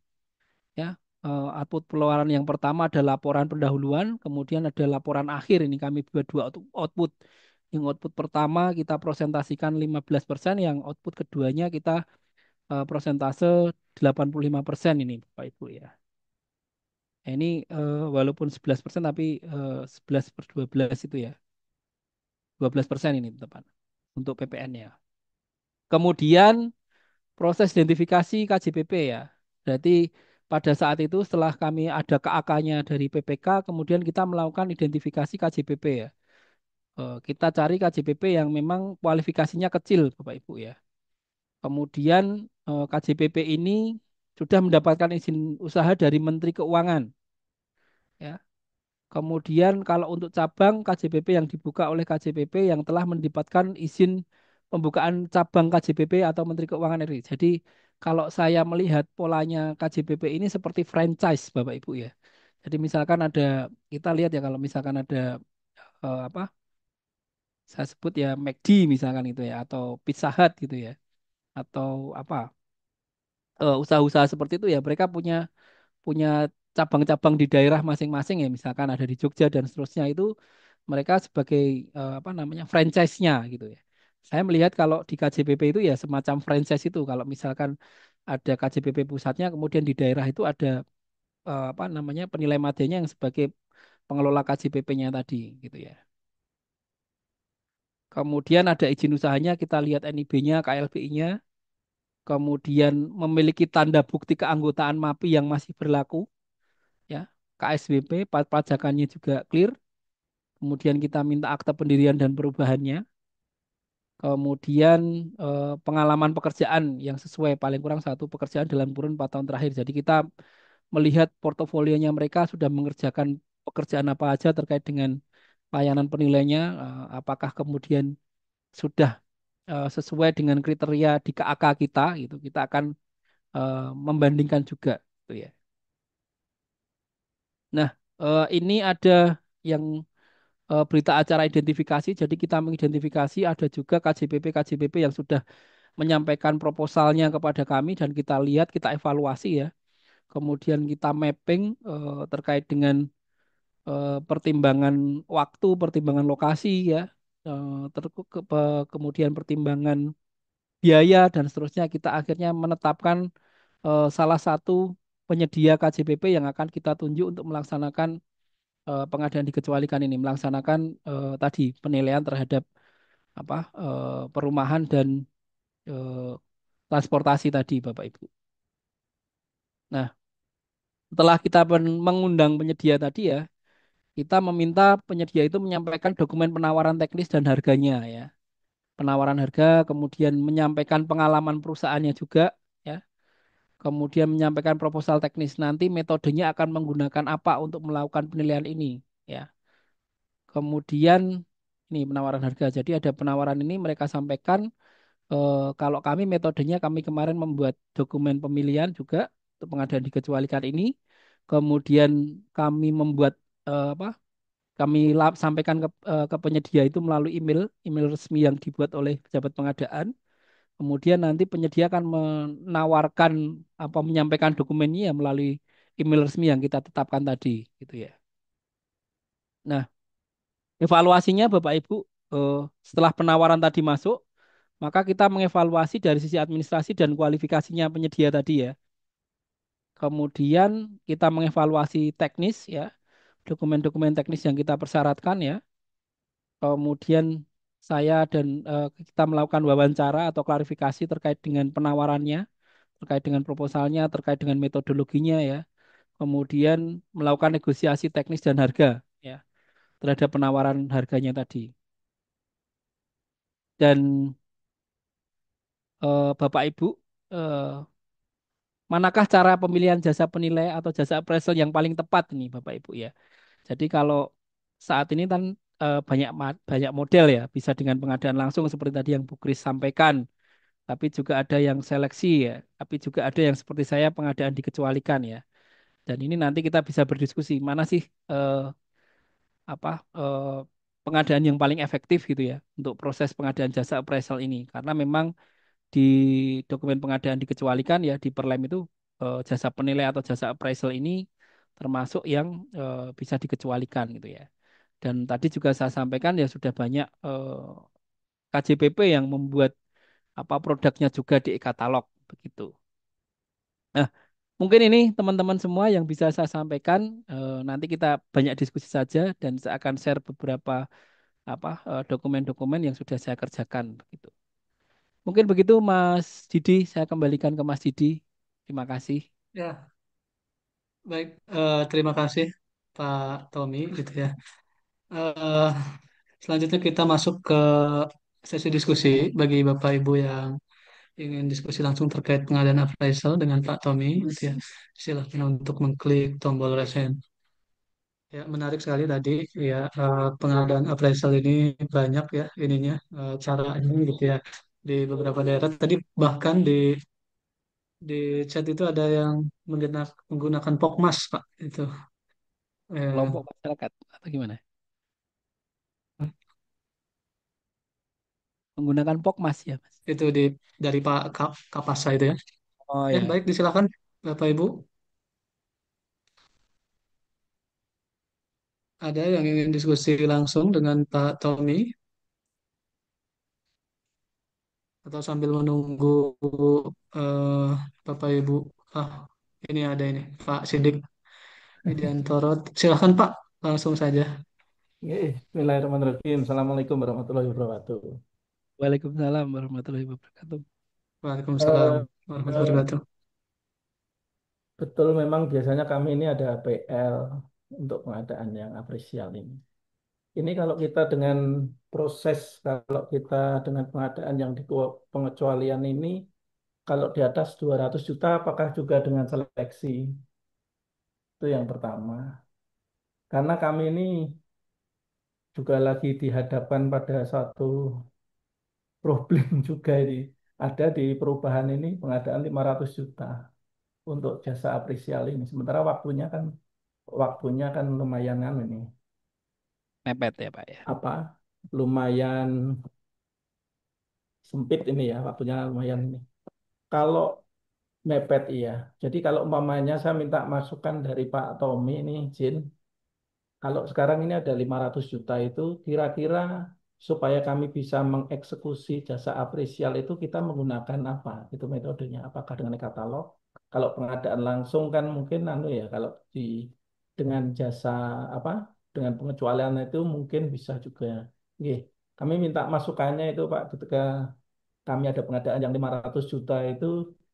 ya. Output keluaran yang pertama ada laporan pendahuluan, kemudian ada laporan akhir. Ini kami buat dua output. Yang output pertama kita presentasikan 15%, yang output keduanya kita prosentase 85% ini Bapak Ibu ya. Nah, ini walaupun 11% tapi 11/12 itu ya. 12% ini teman untuk PPN-nya. Kemudian proses identifikasi KJPP ya. Berarti pada saat itu setelah kami ada KAK-nya dari PPK, kemudian kita melakukan identifikasi KJPP ya. Kita cari KJPP yang memang kualifikasinya kecil, Bapak Ibu ya. Kemudian KJPP ini sudah mendapatkan izin usaha dari Menteri Keuangan ya. Kemudian kalau untuk cabang KJPP yang dibuka oleh KJPP yang telah mendapatkan izin pembukaan cabang KJPP atau Menteri Keuangan RI. Jadi kalau saya melihat polanya KJPP ini seperti franchise, Bapak Ibu ya. Jadi misalkan ada, kita lihat ya kalau misalkan ada apa, saya sebut ya McD misalkan itu ya, atau Pizza Hut gitu ya, atau apa, usaha-usaha seperti itu ya, mereka punya punya cabang-cabang di daerah masing-masing ya, misalkan ada di Jogja dan seterusnya itu mereka sebagai apa namanya franchise-nya gitu ya. Saya melihat kalau di KJPP itu ya semacam franchise itu. Kalau misalkan ada KJPP pusatnya, kemudian di daerah itu ada apa namanya penilai madanya yang sebagai pengelola KJPP-nya tadi gitu ya. Kemudian ada izin usahanya, kita lihat NIB-nya, KLBI-nya, kemudian memiliki tanda bukti keanggotaan MAPI yang masih berlaku, ya, KSBP, pajakannya juga clear. Kemudian kita minta akta pendirian dan perubahannya. Kemudian pengalaman pekerjaan yang sesuai paling kurang satu pekerjaan dalam kurun 4 tahun terakhir. Jadi kita melihat portofolionya mereka sudah mengerjakan pekerjaan apa aja terkait dengan layanan penilainya, apakah kemudian sudah sesuai dengan kriteria di KAK kita, gitu. Kita akan membandingkan juga, gitu ya. Nah, ini ada yang berita acara identifikasi. Jadi kita mengidentifikasi ada juga KJPP yang sudah menyampaikan proposalnya kepada kami dan kita lihat, kita evaluasi ya. Kemudian kita mapping terkait dengan pertimbangan waktu, pertimbangan lokasi ya, kemudian pertimbangan biaya dan seterusnya. Kita akhirnya menetapkan salah satu penyedia KJPP yang akan kita tunjuk untuk melaksanakan pengadaan dikecualikan ini, melaksanakan tadi penilaian terhadap apa perumahan dan eh, transportasi tadi, Bapak Ibu. Nah, setelah kita mengundang penyedia tadi ya, kita meminta penyedia itu menyampaikan dokumen penawaran teknis dan harganya ya. Penawaran harga, kemudian menyampaikan pengalaman perusahaannya juga ya. Kemudian menyampaikan proposal teknis. Nanti metodenya akan menggunakan apa untuk melakukan penilaian ini ya. Kemudian ini penawaran harga. Jadi ada penawaran ini mereka sampaikan kalau kami metodenya kami kemarin membuat dokumen pemilihan juga untuk pengadaan dikecualikan ini. Kemudian kami membuat apa? Kami sampaikan ke penyedia itu melalui email resmi yang dibuat oleh pejabat pengadaan. Kemudian nanti penyedia akan menawarkan apa menyampaikan dokumennya ya melalui email resmi yang kita tetapkan tadi, gitu ya. Nah, evaluasinya Bapak Ibu setelah penawaran tadi masuk, maka kita mengevaluasi dari sisi administrasi dan kualifikasinya penyedia tadi ya. Kemudian kita mengevaluasi teknis ya, dokumen-dokumen teknis yang kita persyaratkan ya. Kemudian saya dan kita melakukan wawancara atau klarifikasi terkait dengan penawarannya, terkait dengan proposalnya, terkait dengan metodologinya ya. Kemudian melakukan negosiasi teknis dan harga ya terhadap penawaran harganya tadi. Dan Bapak Ibu, eh, manakah cara pemilihan jasa penilai atau jasa appraisal yang paling tepat nih Bapak Ibu ya? Jadi kalau saat ini kan banyak model ya, bisa dengan pengadaan langsung seperti tadi yang Bu Kris sampaikan, tapi juga ada yang seleksi ya, tapi juga ada yang seperti saya pengadaan dikecualikan ya. Dan ini nanti kita bisa berdiskusi mana sih apa pengadaan yang paling efektif gitu ya untuk proses pengadaan jasa appraisal ini. Karena memang di dokumen pengadaan dikecualikan ya di Perlem itu jasa penilai atau jasa appraisal ini termasuk yang bisa dikecualikan gitu ya. Dan tadi juga saya sampaikan ya sudah banyak KJPP yang membuat apa produknya juga di e-katalog begitu. Nah, mungkin ini teman-teman semua yang bisa saya sampaikan. Nanti kita banyak diskusi saja dan saya akan share beberapa apa dokumen-dokumen yang sudah saya kerjakan begitu. Mungkin begitu Mas Didi, saya kembalikan ke Mas Didi. Terima kasih. Ya, baik. Terima kasih Pak Tommy gitu ya. Eh, Selanjutnya kita masuk ke sesi diskusi bagi Bapak Ibu yang ingin diskusi langsung terkait pengadaan appraisal dengan Pak Tommy gitu ya. Silakan untuk mengklik tombol raise hand. Ya, menarik sekali tadi ya, pengadaan appraisal ini banyak ya ininya, caranya gitu ya di beberapa daerah. Tadi bahkan di di chat itu ada yang menggunakan Pokmas, Pak. Itu Kelompok eh, masyarakat atau gimana? Menggunakan Pokmas ya, Mas. itu dari Pak Kapasa itu ya. Oh Ya, ya, baik, disilakan Bapak Ibu. Ada yang ingin diskusi langsung dengan Pak Tommy atau sambil menunggu eh, Bapak Ibu. Ah, ini Pak Sidik Widiantoro. Silakan Pak, langsung saja. Bismillahirrahmanirrahim. Assalamualaikum warahmatullahi wabarakatuh. Waalaikumsalam warahmatullahi wabarakatuh. Waalaikumsalam Eh, warahmatullahi eh, wabarakatuh. betul memang biasanya kami ini ada PL untuk pengadaan yang apresial ini. Ini kalau kita dengan proses, kalau kita dengan pengadaan yang di pengecualian ini, kalau di atas 200 juta, apakah juga dengan seleksi? Itu yang pertama. Karena kami ini juga lagi dihadapkan pada satu problem juga ini. Ada di perubahan ini pengadaan 500 juta untuk jasa apresial ini. Sementara waktunya kan lumayan kan ini Mepet ya Pak ya. apa lumayan sempit ini ya waktunya lumayan ini. Kalau mepet iya. Jadi kalau umpamanya saya minta masukan dari Pak Tommy ini Jin, kalau sekarang ini ada 500 juta itu kira-kira supaya kami bisa mengeksekusi jasa apresial itu kita menggunakan apa? Itu metodenya. Apakah dengan katalog? Kalau pengadaan langsung kan mungkin anu ya kalau di dengan jasa apa? Dengan pengecualian itu mungkin bisa juga. Nggih, kami minta masukannya itu Pak ketika kami ada pengadaan yang 500 juta itu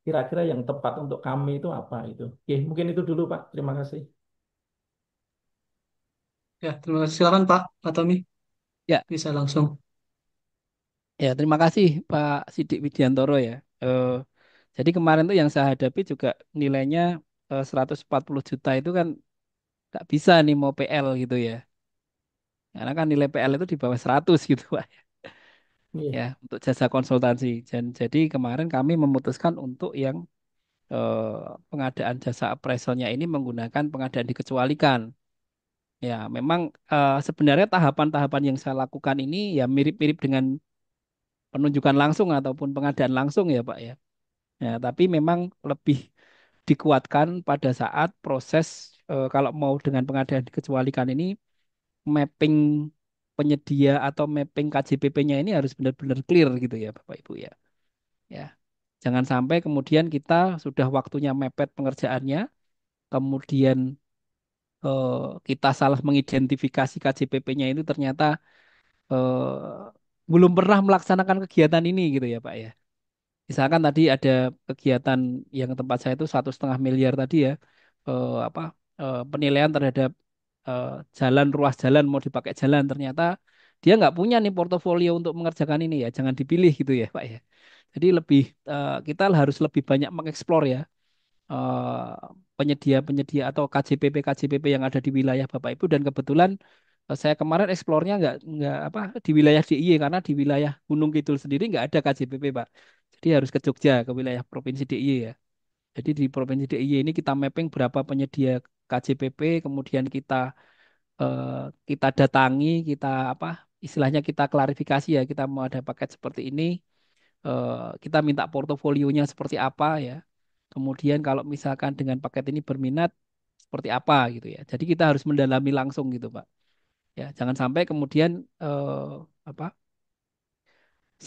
kira-kira yang tepat untuk kami itu apa itu. Oke, mungkin itu dulu Pak. Terima kasih. Ya, terima kasih. Silakan Pak Tommy, Ya, bisa langsung. ya terima kasih Pak Sidik Widiantoro ya. Jadi kemarin tuh yang saya hadapi juga nilainya 140 juta itu kan nggak bisa nih mau PL gitu ya. Karena kan nilai PL itu di bawah 100 gitu Pak. Iya, Ya, untuk jasa konsultansi. Dan jadi kemarin kami memutuskan untuk yang pengadaan jasa appraisalnya ini menggunakan pengadaan dikecualikan. Ya, memang sebenarnya tahapan-tahapan yang saya lakukan ini ya mirip-mirip dengan penunjukan langsung ataupun pengadaan langsung ya Pak ya. Ya, tapi memang lebih dikuatkan pada saat proses kalau mau dengan pengadaan dikecualikan ini mapping penyedia atau mapping KJPP-nya ini harus benar-benar clear gitu ya Bapak Ibu ya. Ya. Jangan sampai kemudian kita sudah waktunya mepet pengerjaannya, kemudian eh, kita salah mengidentifikasi KJPP-nya itu ternyata belum pernah melaksanakan kegiatan ini gitu ya Pak ya. Misalkan tadi ada kegiatan yang tempat saya itu 1,5 miliar tadi ya, apa penilaian terhadap eh, jalan ruas jalan mau dipakai jalan ternyata dia nggak punya nih portofolio untuk mengerjakan ini ya, jangan dipilih gitu ya Pak ya. Jadi lebih kita harus lebih banyak mengeksplor ya eh, penyedia-penyedia atau KJPP-KJPP yang ada di wilayah Bapak Ibu dan kebetulan saya kemarin eksplornya nggak apa di wilayah DIY karena di wilayah Gunung Kidul sendiri nggak ada KJPP Pak. Jadi harus ke Jogja ke wilayah Provinsi DIY ya. Jadi di Provinsi DIY ini kita mapping berapa penyedia KJPP, kemudian kita datangi, kita apa istilahnya kita klarifikasi ya kita mau ada paket seperti ini, kita minta portofolionya seperti apa ya. Kemudian kalau misalkan dengan paket ini berminat seperti apa gitu ya. Jadi kita harus mendalami langsung gitu, Pak. Ya, jangan sampai kemudian apa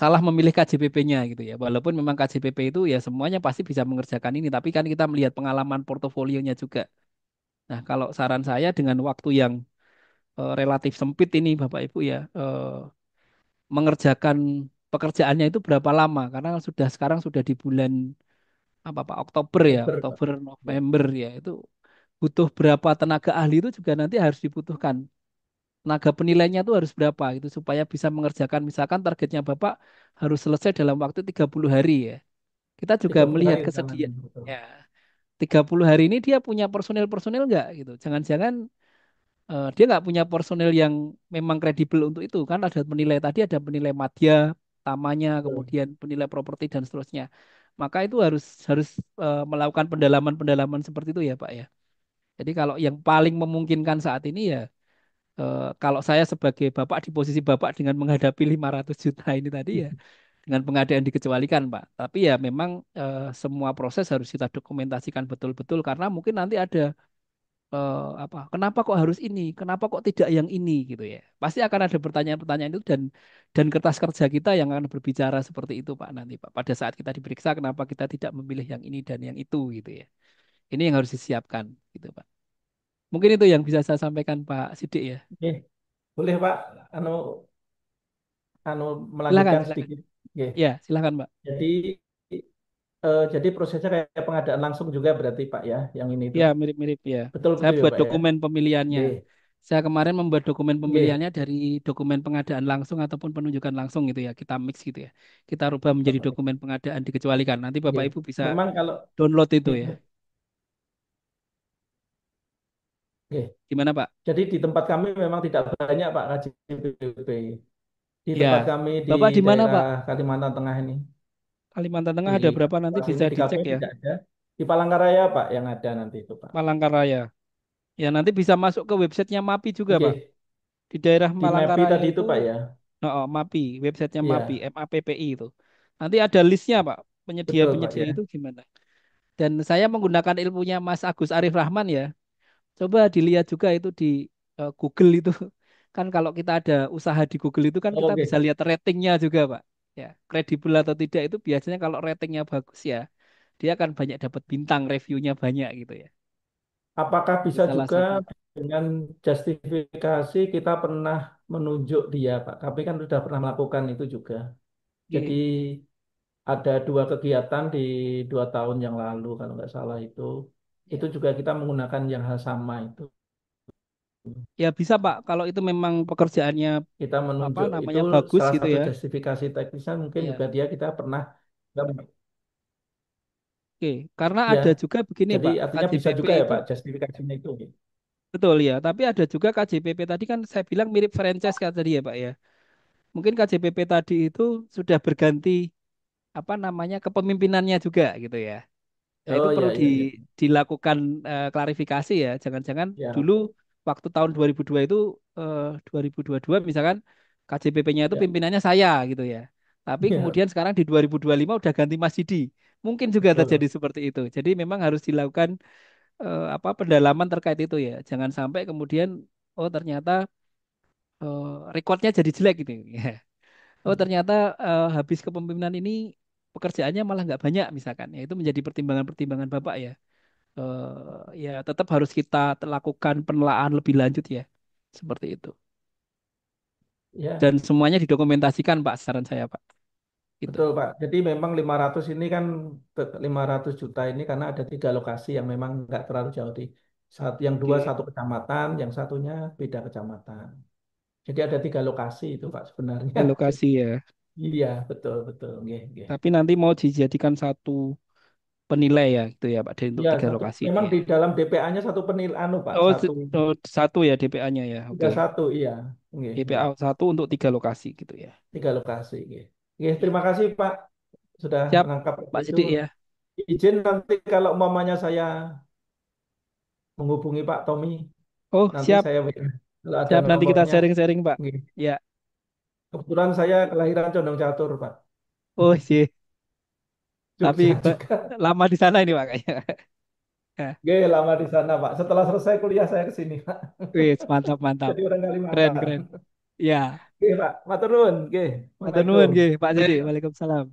salah memilih KJPP-nya gitu ya. Walaupun memang KJPP itu ya semuanya pasti bisa mengerjakan ini, tapi kan kita melihat pengalaman portofolionya juga. Nah, kalau saran saya dengan waktu yang relatif sempit ini Bapak Ibu ya, mengerjakan pekerjaannya itu berapa lama? Karena sudah sekarang sudah di bulan apa Pak Oktober ya, Oktober Pak. Oktober Ya. November ya itu butuh berapa tenaga ahli itu juga nanti harus dibutuhkan. Tenaga penilainya itu harus berapa itu supaya bisa mengerjakan misalkan targetnya Bapak harus selesai dalam waktu 30 hari ya. Kita juga 30 melihat hari kesediaan rekaman. Betul. ya 30 hari ini dia punya personil-personil enggak gitu. Jangan-jangan dia nggak punya personil yang memang kredibel untuk itu kan ada penilai tadi ada penilai madya tamanya Betul. kemudian penilai properti dan seterusnya Maka itu harus harus melakukan pendalaman-pendalaman seperti itu ya Pak ya. Jadi kalau yang paling memungkinkan saat ini ya kalau saya sebagai bapak di posisi bapak dengan menghadapi 500 juta ini tadi ya dengan pengadaan dikecualikan Pak. Tapi ya memang semua proses harus kita dokumentasikan betul-betul karena mungkin nanti ada apa kenapa kok harus ini kenapa kok tidak yang ini gitu ya pasti akan ada pertanyaan-pertanyaan itu dan kertas kerja kita yang akan berbicara seperti itu Pak nanti Pak pada saat kita diperiksa kenapa kita tidak memilih yang ini dan yang itu gitu ya ini yang harus disiapkan gitu Pak mungkin itu yang bisa saya sampaikan Pak Sidik ya Oke, boleh Pak, anu anu silakan melanjutkan silakan sedikit. Oke. ya silakan Pak Jadi jadi prosesnya kayak pengadaan langsung juga berarti Pak ya, yang ini tuh. ya mirip-mirip ya Betul saya betul ya buat Pak ya. dokumen pemilihannya Oke. saya kemarin membuat dokumen Oke. pemilihannya dari dokumen pengadaan langsung ataupun penunjukan langsung gitu ya. Kita mix gitu ya. Kita rubah menjadi dokumen pengadaan dikecualikan. Nanti Oke. Bapak Ibu bisa Memang kalau download itu oke. ya. Oke. Gimana Pak? Jadi di tempat kami memang tidak banyak Pak KJPP. Di tempat Ya. kami di Bapak di mana daerah Pak? Kalimantan Tengah ini, Kalimantan di Tengah ada berapa nanti pas ini bisa di kami dicek ya. tidak ada. Di Palangkaraya Pak yang ada nanti itu Pak. Palangkaraya. Ya nanti bisa masuk ke websitenya MAPI juga Pak. Oke. Di daerah Di MAPI Palangkaraya tadi itu itu, Pak ya. oh, MAPI, websitenya MAPI, Iya, MAPPI itu. Nanti ada listnya Pak. betul Pak Penyedia-penyedia ya. itu gimana? Dan saya menggunakan ilmunya Mas Agus Arif Rahman ya. Coba dilihat juga itu di Google itu. Kan kalau kita ada usaha di Google itu kan kita bisa Oke. lihat ratingnya juga, Pak. Ya, kredibel atau tidak itu biasanya kalau ratingnya bagus ya, dia akan banyak dapat bintang, reviewnya banyak gitu ya. Apakah Itu bisa salah juga satu. dengan justifikasi kita pernah menunjuk dia Pak? Kami kan sudah pernah melakukan itu juga. Jadi Oke. ada dua kegiatan di 2 tahun yang lalu kalau nggak salah itu. Itu Ya. juga kita menggunakan yang hal sama itu. Ya bisa, Pak. Kalau itu memang pekerjaannya Kita apa menunjuk itu namanya bagus salah gitu satu ya. justifikasi teknisnya mungkin juga Ya. dia kita pernah Oke, karena ya. ada juga begini, Jadi Pak. artinya bisa KJPP juga ya itu Pak justifikasinya itu. betul ya, tapi ada juga KJPP tadi kan saya bilang mirip franchise kan tadi ya, Pak ya. Mungkin KJPP tadi itu sudah berganti apa namanya kepemimpinannya juga gitu ya. Nah, itu Oh perlu iya iya iya. dilakukan klarifikasi ya. Jangan-jangan Ya, dulu waktu tahun 2002 itu 2022 misalkan KJPP-nya itu ya, pimpinannya saya gitu ya. Tapi ya, kemudian sekarang di 2025 udah ganti Mas Didi. Mungkin juga terjadi betul. seperti itu. Jadi memang harus dilakukan apa pendalaman terkait itu ya. Jangan sampai kemudian oh ternyata recordnya jadi jelek gitu. Ya. Oh ternyata habis kepemimpinan ini pekerjaannya malah nggak banyak misalkan. Ya itu menjadi pertimbangan-pertimbangan Bapak ya. Ya tetap harus kita lakukan penelaahan lebih lanjut ya. Seperti itu. Dan Ya, semuanya didokumentasikan Pak, saran saya Pak. Gitu. betul Pak. Jadi memang 500 ini kan 500 juta ini karena ada 3 lokasi yang memang nggak terlalu jauh di saat yang dua Oke. satu kecamatan, yang satunya beda kecamatan. Jadi ada 3 lokasi itu Pak sebenarnya. Ya, lokasi ya. Iya, betul betul. Nggih, nggih. Tapi nanti mau dijadikan satu penilai ya gitu ya Pak, dari untuk Iya, tiga satu lokasi ini memang ya. di dalam DPA-nya satu penil anu Pak, Oh, satu oh, satu ya DPA-nya ya. Oke. 31 iya. Nggih, nggih. DPA satu untuk tiga lokasi gitu ya. 3 lokasi, nggih. Nggih, Ya. terima kasih Pak sudah Siap, menangkap Pak itu. Sidik ya. Izin nanti kalau umpamanya saya menghubungi Pak Tommy, Oh, nanti siap. saya WA. Kalau ada Siap nanti kita nomornya, sharing-sharing, Pak. nggih. Ya. Kebetulan saya kelahiran Condong Catur, Pak. Oh, sih. Tapi Jogja juga. lama di sana ini, Pak kayaknya. Ya. Nggih, lama di sana, Pak. Setelah selesai kuliah saya ke sini, Pak. Wih, mantap, mantap. Jadi orang Keren, Kalimantan. keren. Ya. Nggih, Pak. Matur nuwun, nggih. Matur nuwun, Assalamualaikum. nggih, Pak Sidik. Baik, Waalaikumsalam.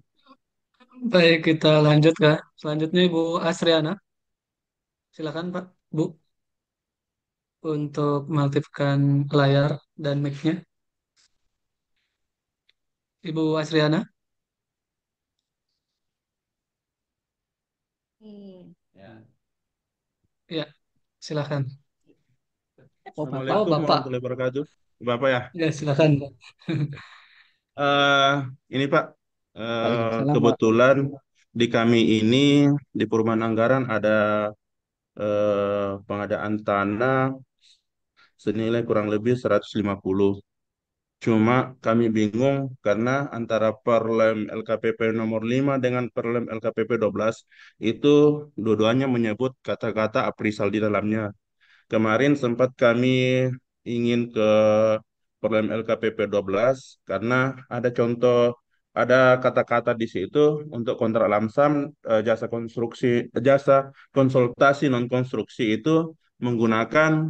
baik kita lanjut Kak. Selanjutnya Ibu Asriana. Silakan Pak, Bu, untuk mengaktifkan layar dan mic-nya. Ibu Asriana, Ya. ya, silakan. Oh, Bapak. Oh, Assalamualaikum Bapak. warahmatullahi wabarakatuh. Bapak ya, Ya, silakan. eh ini Pak, Waalaikumsalam, Pak. kebetulan di kami ini di Perumahan Anggaran ada pengadaan tanah senilai kurang lebih 150. Cuma kami bingung karena antara Perlem LKPP nomor 5 dengan Perlem LKPP 12 itu dua-duanya menyebut kata-kata aprisal di dalamnya. Kemarin sempat kami ingin ke Perlem LKPP 12 karena ada contoh, ada kata-kata di situ untuk kontrak lamsam, jasa konstruksi, jasa konsultasi non konstruksi itu menggunakan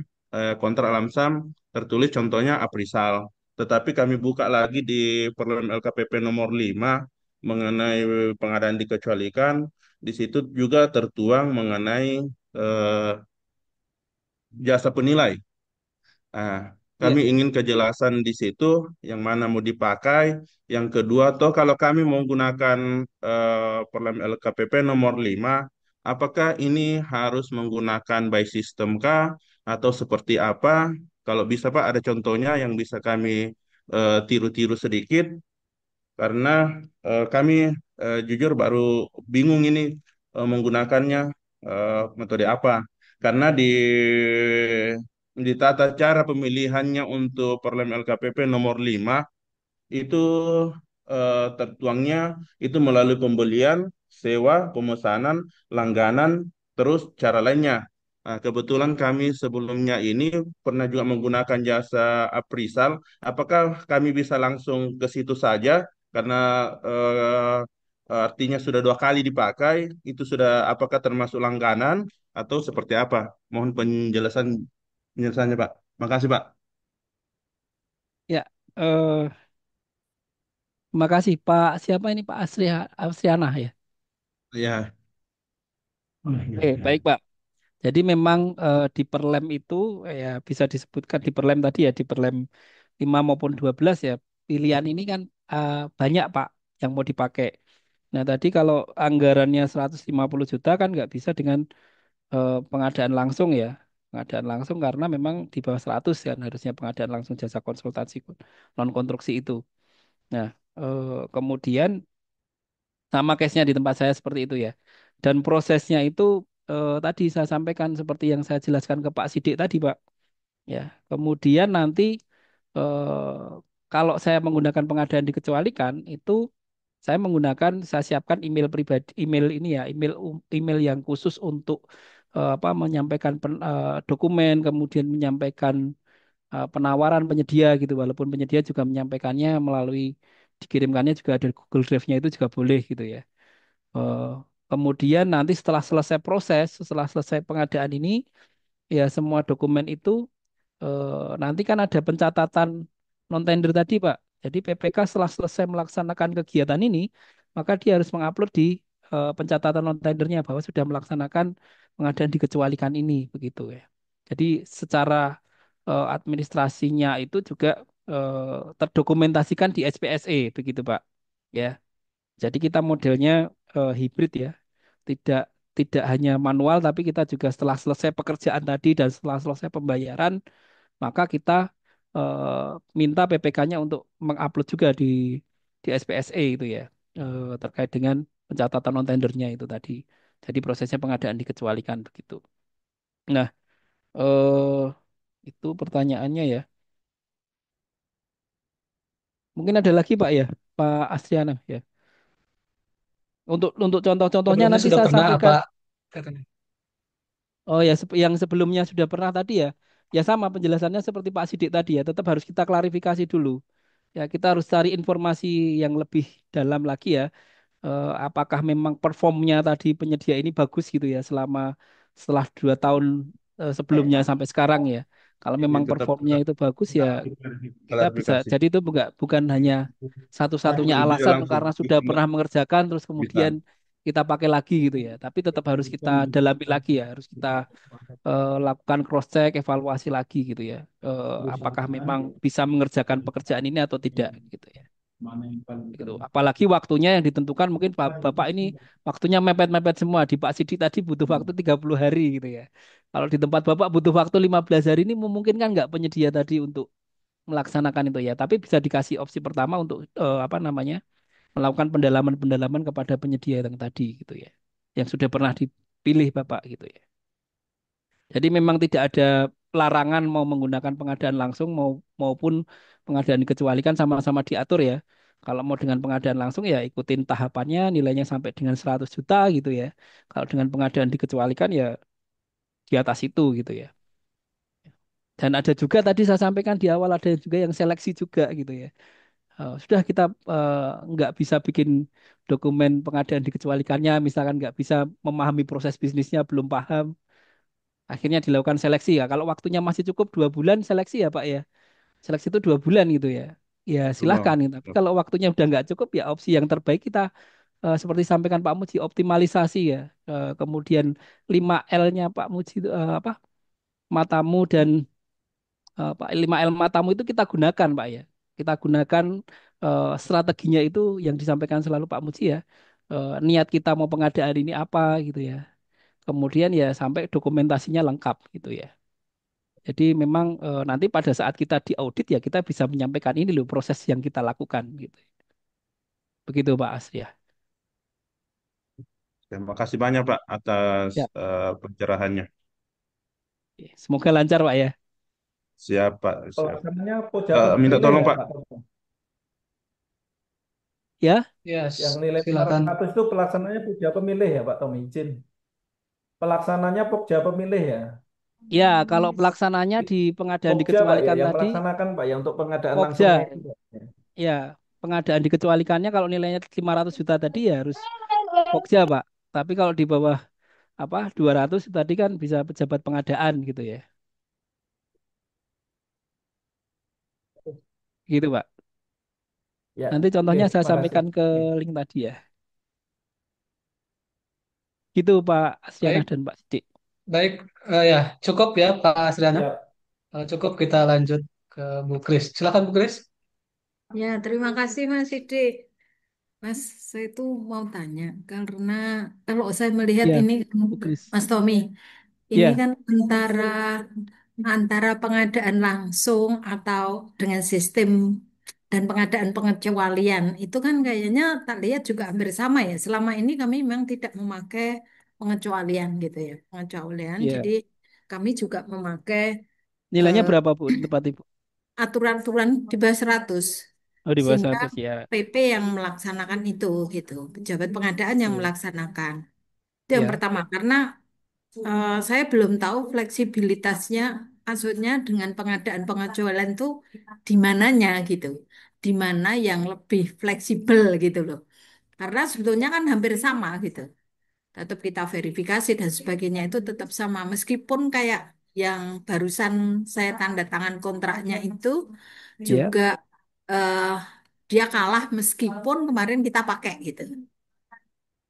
kontrak lamsam tertulis contohnya aprisal. Tetapi kami buka lagi di Perlem LKPP nomor 5 mengenai pengadaan dikecualikan, di situ juga tertuang mengenai eh, jasa penilai. Nah, Ya, kami ingin kejelasan di situ yang mana mau dipakai. Yang kedua, toh kalau kami menggunakan Perlem LKPP nomor 5, apakah ini harus menggunakan by system kah atau seperti apa? Kalau bisa Pak, ada contohnya yang bisa kami tiru-tiru sedikit karena kami jujur baru bingung ini menggunakannya metode apa. Karena di tata cara pemilihannya untuk Perlem LKPP nomor 5 itu tertuangnya itu melalui pembelian, sewa, pemesanan, langganan, terus cara lainnya. Nah, kebetulan kami sebelumnya ini pernah juga menggunakan jasa aprisal. Apakah kami bisa langsung ke situ saja? Karena artinya sudah 2 kali dipakai, itu sudah apakah termasuk langganan atau seperti apa? Mohon penjelasannya, Pak. Makasih, Pak. ya. Terima kasih Pak. Siapa ini Pak Asriana ya? Ya, Oke, baik Pak. Jadi memang di Perlem itu ya bisa disebutkan di Perlem tadi ya di Perlem 5 maupun 12 ya pilihan ini kan banyak Pak yang mau dipakai. Nah tadi kalau anggarannya 150 juta kan nggak bisa dengan pengadaan langsung ya. Pengadaan langsung karena memang di bawah 100 kan harusnya pengadaan langsung jasa konsultasi non konstruksi itu. Nah kemudian sama case-nya di tempat saya seperti itu ya. Dan prosesnya itu tadi saya sampaikan seperti yang saya jelaskan ke Pak Sidik tadi, Pak. Ya, kemudian nanti kalau saya menggunakan pengadaan dikecualikan itu saya siapkan email pribadi, email ini ya, email yang khusus untuk apa menyampaikan dokumen, kemudian menyampaikan penawaran penyedia gitu. Walaupun penyedia juga menyampaikannya melalui dikirimkannya juga ada Google Drive-nya itu juga boleh gitu ya. Eh, Kemudian nanti setelah selesai proses, setelah selesai pengadaan ini, ya semua dokumen itu nanti kan ada pencatatan non tender tadi, Pak. Jadi PPK setelah selesai melaksanakan kegiatan ini, maka dia harus mengupload di pencatatan non tendernya bahwa sudah melaksanakan pengadaan dikecualikan ini, begitu ya. Jadi secara administrasinya itu juga terdokumentasikan di SPSE, begitu, Pak. Ya. Jadi kita modelnya hibrid ya, tidak tidak hanya manual tapi kita juga setelah selesai pekerjaan tadi dan setelah selesai pembayaran, maka kita minta PPK-nya untuk mengupload juga di SPSE itu ya, terkait dengan pencatatan non tendernya itu tadi. Jadi prosesnya pengadaan dikecualikan begitu. Nah, eh, itu pertanyaannya ya. Mungkin ada lagi Pak ya, Pak Astriana ya. Untuk contoh-contohnya Sebelumnya nanti sudah saya pernah apa? sampaikan. Katanya. Oh ya, yang sebelumnya sudah pernah tadi ya, ya sama penjelasannya seperti Pak Sidik tadi ya, tetap harus kita klarifikasi dulu. Ya, kita harus cari informasi yang lebih dalam lagi ya. Apakah memang performnya tadi penyedia ini bagus gitu ya setelah 2 tahun sebelumnya sampai sekarang ya. Kalau ini memang tetap performnya itu bagus ya kita bisa. klarifikasi. Jadi itu bukan hanya satu-satunya Ujungnya alasan langsung. karena sudah pernah mengerjakan terus kemudian Bisa. kita pakai lagi gitu ya. Tapi tetap harus kita dalami lagi ya, harus kita lakukan cross check, evaluasi lagi gitu ya. Apakah memang bisa mengerjakan pekerjaan ini atau tidak gitu ya. Gitu. Apalagi waktunya yang ditentukan mungkin Bapak ini waktunya mepet-mepet semua. Di Pak Sidi tadi butuh waktu 30 hari gitu ya. Kalau di tempat Bapak butuh waktu 15 hari ini memungkinkan nggak penyedia tadi untuk melaksanakan itu ya. Tapi bisa dikasih opsi pertama untuk apa namanya melakukan pendalaman-pendalaman kepada penyedia yang tadi gitu ya. Yang sudah pernah dipilih Bapak gitu ya. Jadi memang tidak ada larangan mau menggunakan pengadaan langsung maupun pengadaan dikecualikan sama-sama diatur ya. Kalau mau dengan pengadaan langsung ya ikutin tahapannya nilainya sampai dengan 100 juta gitu ya. Kalau dengan pengadaan dikecualikan ya di atas itu gitu ya. Dan ada juga tadi saya sampaikan di awal ada juga yang seleksi juga gitu ya. Sudah kita nggak bisa bikin dokumen pengadaan dikecualikannya, misalkan nggak bisa memahami proses bisnisnya, belum paham, akhirnya dilakukan seleksi ya. Kalau waktunya masih cukup 2 bulan seleksi ya Pak ya, seleksi itu 2 bulan gitu ya. Ya silahkan. Belum. Gitu. Tapi kalau waktunya udah nggak cukup ya opsi yang terbaik kita seperti sampaikan Pak Muji optimalisasi ya. Kemudian 5L-nya Pak Muji itu apa? Matamu dan Pak 5L matamu itu kita gunakan Pak ya. Kita gunakan strateginya itu yang disampaikan selalu Pak Muji ya. Niat kita mau pengadaan ini apa gitu ya. Kemudian ya sampai dokumentasinya lengkap gitu ya. Jadi memang nanti pada saat kita diaudit ya kita bisa menyampaikan ini loh proses yang kita lakukan gitu. Begitu Pak As ya. Terima kasih banyak Pak atas Ya, pencerahannya. oke. Semoga lancar Pak ya. Siap Pak, siap. Pelaksananya Pojapa Minta pemilih tolong ya Pak. Pak Toto? Ya, Yes, Yang nilai silakan. 500 itu pelaksananya Pokja pemilih ya Pak Tommy izin. Pelaksananya Pokja pemilih ya. ya kalau pelaksananya di pengadaan Pokja Pak ya, dikecualikan yang tadi, melaksanakan Pak ya untuk pengadaan langsungnya Pokja itu Pak. Ya. ya pengadaan dikecualikannya kalau nilainya 500 juta tadi ya harus Pokja Pak. Tapi kalau di bawah apa 200 tadi kan bisa pejabat pengadaan gitu ya. Gitu Pak. Ya, Nanti oke, contohnya saya makasih. sampaikan ke Oke. link tadi ya. Gitu Pak Asriana Baik, dan Pak Sidik. baik. Ya, cukup ya Pak Asriana. Ya, Cukup kita lanjut ke Bu Kris. Silakan Bu Kris. Ya, terima kasih Mas Sidik. Mas, saya itu mau tanya karena kalau saya melihat Ya, ini Bu Kris. Mas Tommy, ini Ya, kan antara antara pengadaan langsung atau dengan sistem dan pengadaan pengecualian itu kan kayaknya tak lihat juga hampir sama ya. Selama ini kami memang tidak memakai pengecualian gitu ya, pengecualian. Jadi ya. kami juga memakai Nilainya eh, berapa Bu di tempat Ibu? aturan-aturan di bawah 100 Oh, di bawah sehingga 100 ya. PP yang melaksanakan itu gitu, pejabat pengadaan yang Oke. melaksanakan. Itu yang Ya, pertama karena saya belum tahu fleksibilitasnya, maksudnya dengan pengadaan pengecualian itu di mananya gitu, di mana yang lebih fleksibel gitu loh. Karena sebetulnya kan hampir sama gitu. Tetap kita verifikasi dan sebagainya itu tetap sama. Meskipun kayak yang barusan saya tanda tangan kontraknya itu ya. juga eh, dia kalah meskipun kemarin kita pakai gitu.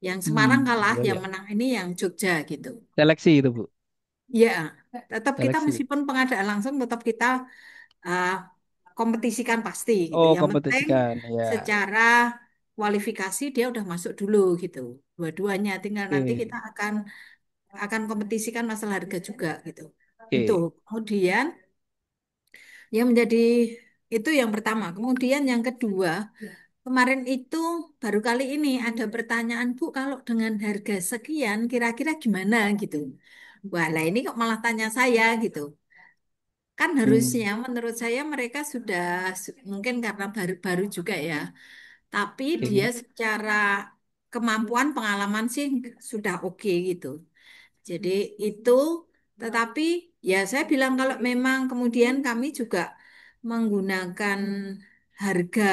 Yang Semarang kalah, Ya, yang ya. menang ini yang Jogja gitu. Seleksi itu Bu. Ya, tetap kita Seleksi. meskipun pengadaan langsung tetap kita uh, kompetisikan pasti gitu. Oh, Yang penting kompetisikan. Ya. secara kualifikasi dia udah masuk dulu gitu. Dua-duanya tinggal nanti Oke. kita akan kompetisikan masalah harga juga gitu. Itu. Oke. Kemudian yang menjadi itu yang pertama. Kemudian yang kedua, kemarin itu baru kali ini ada pertanyaan, Bu, kalau dengan harga sekian kira-kira gimana gitu. Wah, lah ini kok malah tanya saya gitu. Kan harusnya Hmm. menurut saya mereka sudah mungkin karena baru-baru juga ya. Tapi dia Oke. secara kemampuan pengalaman sih sudah oke gitu. Jadi itu tetapi ya saya bilang kalau memang kemudian kami juga menggunakan harga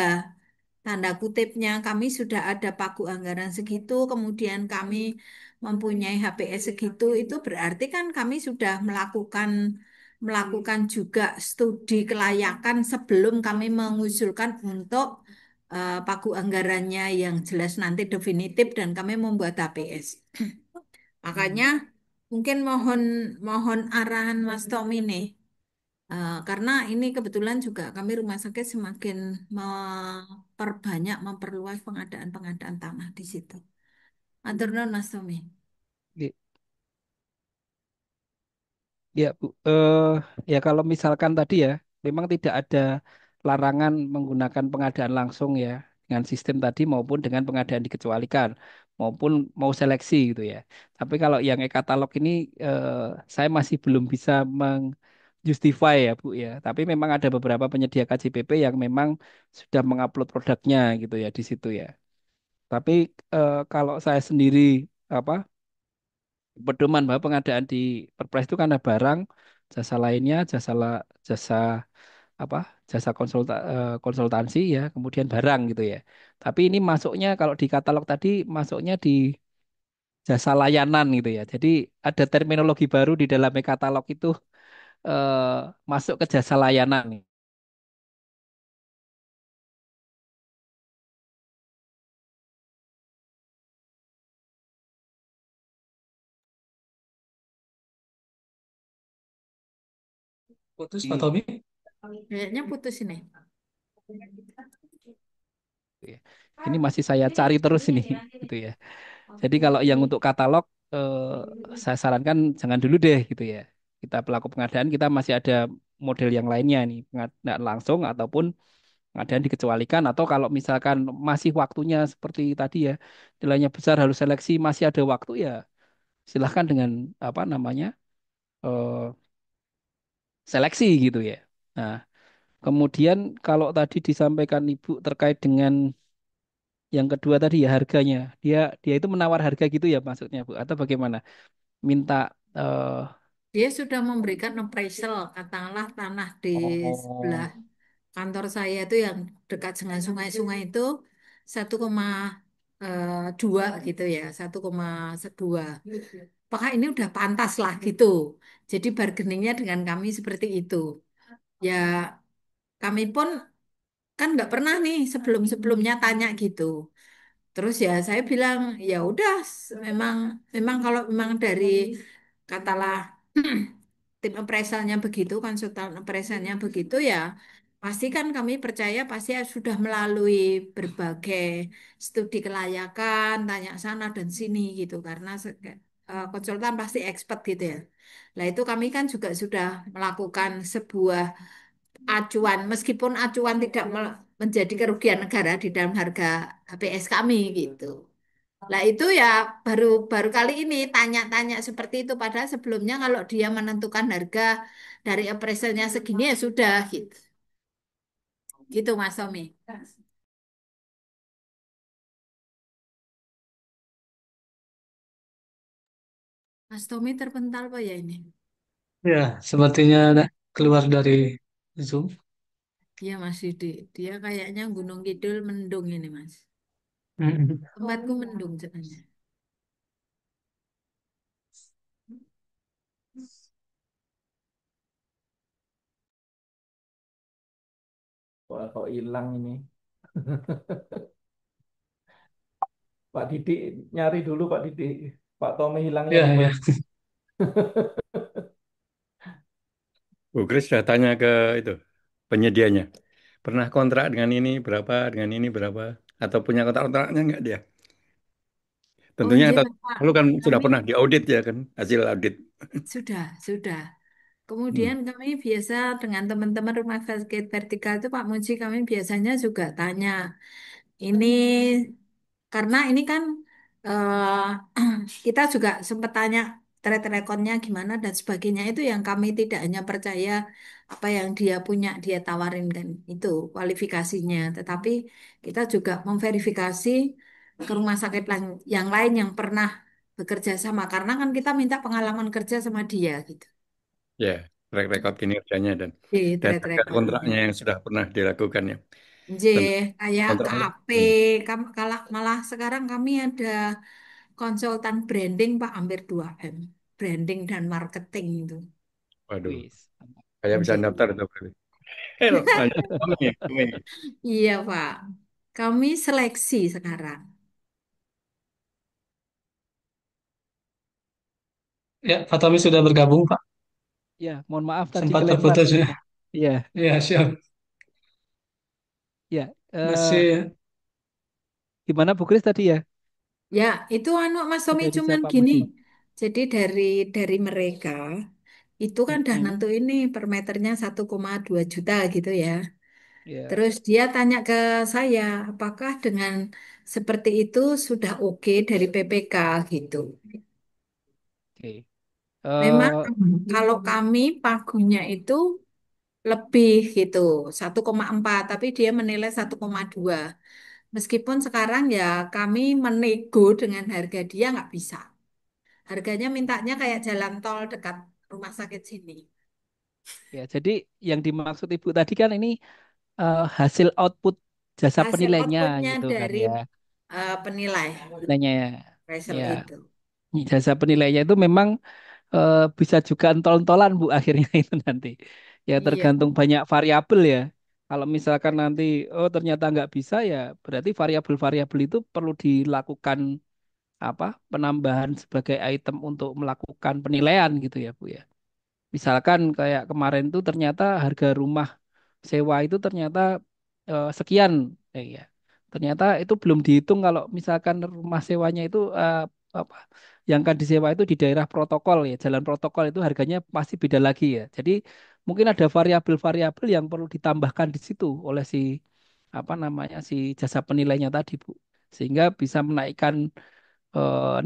tanda kutipnya kami sudah ada pagu anggaran segitu, kemudian kami mempunyai HPS segitu, itu berarti kan kami sudah melakukan melakukan juga studi kelayakan sebelum kami mengusulkan untuk pagu anggarannya yang jelas nanti definitif dan kami membuat HPS. Makanya mungkin mohon mohon arahan Mas Tommy nih. Karena ini kebetulan juga kami rumah sakit semakin memperbanyak, memperluas pengadaan-pengadaan tanah di situ. Matur nuwun Mas Tommy. Oke. Ya, Bu. Ya kalau misalkan tadi ya, memang tidak ada larangan menggunakan pengadaan langsung ya, dengan sistem tadi maupun dengan pengadaan dikecualikan, maupun mau seleksi gitu ya. Tapi kalau yang e-katalog ini, saya masih belum bisa justify ya Bu ya. Tapi memang ada beberapa penyedia KJPP yang memang sudah mengupload produknya gitu ya di situ ya. Tapi kalau saya sendiri apa pedoman bahwa pengadaan di Perpres itu karena barang, jasa lainnya, jasa apa konsultansi ya, kemudian barang gitu ya. Tapi ini masuknya kalau di katalog tadi masuknya di jasa layanan gitu ya. Jadi ada terminologi baru di dalam katalog itu masuk ke jasa layanan nih. Putus Pak Di- Tommy. Kayaknya putus ini. ya. Ini masih saya cari terus ini gitu ya. Jadi kalau yang untuk katalog saya sarankan jangan dulu deh gitu ya. Kita pelaku pengadaan kita masih ada model yang lainnya nih, pengadaan langsung ataupun pengadaan dikecualikan atau kalau misalkan masih waktunya seperti tadi ya, nilainya besar harus seleksi masih ada waktu ya, silahkan dengan apa namanya eh, seleksi gitu ya. Nah, kemudian kalau tadi disampaikan Ibu terkait dengan yang kedua tadi ya harganya, dia dia itu menawar harga gitu ya maksudnya Bu atau bagaimana? Minta eh, Dia sudah memberikan appraisal, katakanlah tanah di sebelah oh kantor saya itu yang dekat dengan sungai-sungai itu 1,2 gitu ya, 1,2. Apakah ini udah pantas lah gitu. Jadi bargainingnya dengan kami seperti itu. Ya kami pun kan nggak pernah nih sebelum-sebelumnya tanya gitu. Terus ya saya bilang ya udah memang memang kalau memang dari katalah tim appraisalnya begitu, konsultan appraisalnya begitu ya pasti kan kami percaya pasti sudah melalui berbagai studi kelayakan, tanya sana dan sini gitu karena konsultan pasti expert gitu ya. Nah itu kami kan juga sudah melakukan sebuah acuan meskipun acuan tidak menjadi kerugian negara di dalam harga HPS kami gitu. Lah itu ya baru baru kali ini tanya-tanya seperti itu padahal sebelumnya kalau dia menentukan harga dari appraisalnya segini ya sudah gitu. Gitu Mas Tommy. Mas Tommy terpental apa ya ini? Ya, sepertinya keluar dari Zoom. Iya Mas Yudi. Dia kayaknya Gunung Kidul mendung ini Mas. Mm. Tempatku mendung sebenarnya. Wah, kok hilang ini. Pak Didik nyari dulu Pak Didik. Pak Tommy hilangnya di Ya, ya. mana? Bu Kris sudah tanya ke itu penyedianya. Pernah kontrak dengan ini berapa, atau punya kontrak-kontraknya nggak dia? Oh Tentunya iya Pak. lalu kan sudah Kami pernah diaudit ya kan, hasil audit. sudah. Hmm. Kemudian kami biasa dengan teman-teman rumah sakit vertikal itu Pak Muji kami biasanya juga tanya. Ini karena ini kan kita juga sempat tanya track recordnya gimana dan sebagainya itu yang kami tidak hanya percaya apa yang dia punya dia tawarin kan itu kualifikasinya, tetapi kita juga memverifikasi ke rumah sakit yang lain yang pernah bekerja sama karena kan kita minta pengalaman kerja sama dia gitu Ya, track record kinerjanya di dan track harga recordnya. kontraknya yang sudah pernah dilakukan ya. J, Tentu kayak kontrak. KAP, kalah malah sekarang kami ada konsultan branding Pak hampir 2 M. Branding dan marketing itu. Waduh, wis. kayak bisa J. daftar itu berarti. Lanjut. Kami. Iya Pak. Kami seleksi sekarang. Ya, Pak Tommy sudah bergabung, Pak. Ya, mohon maaf tadi Sempat kelempar terputus ya. ininya. Iya, Ya, siap. ya. Masih, Gimana Bu Kris tadi ya? Ya, itu anu Mas Tommy Dari cuman siapa gini. Muji? Jadi dari mereka itu kan udah Mm-mm. nentu ini per meternya 1,2 juta gitu ya. Ya, Terus dia tanya ke saya, apakah dengan seperti itu sudah oke dari PPK gitu. oke. Memang Eh, kalau kami pagunya itu lebih gitu, 1,4, tapi dia menilai 1,2. Meskipun sekarang ya kami menego dengan harga dia nggak bisa. Harganya mintanya kayak jalan tol dekat rumah sakit sini. ya, jadi yang dimaksud Ibu tadi kan ini hasil output jasa Hasil penilainya outputnya gitu kan dari ya. penilai Penilainya appraisal ya. itu. Jasa penilainya itu memang bisa juga entol-entolan Bu akhirnya itu nanti. Ya Iya. tergantung banyak variabel ya. Kalau misalkan nanti oh ternyata nggak bisa ya berarti variabel-variabel itu perlu dilakukan apa penambahan sebagai item untuk melakukan penilaian gitu ya Bu ya. Misalkan kayak kemarin tuh ternyata harga rumah sewa itu ternyata sekian ya. Ternyata itu belum dihitung kalau misalkan rumah sewanya itu apa yang akan disewa itu di daerah protokol ya, jalan protokol itu harganya pasti beda lagi ya. Jadi mungkin ada variabel-variabel yang perlu ditambahkan di situ oleh si apa namanya si jasa penilainya tadi, Bu. Sehingga bisa menaikkan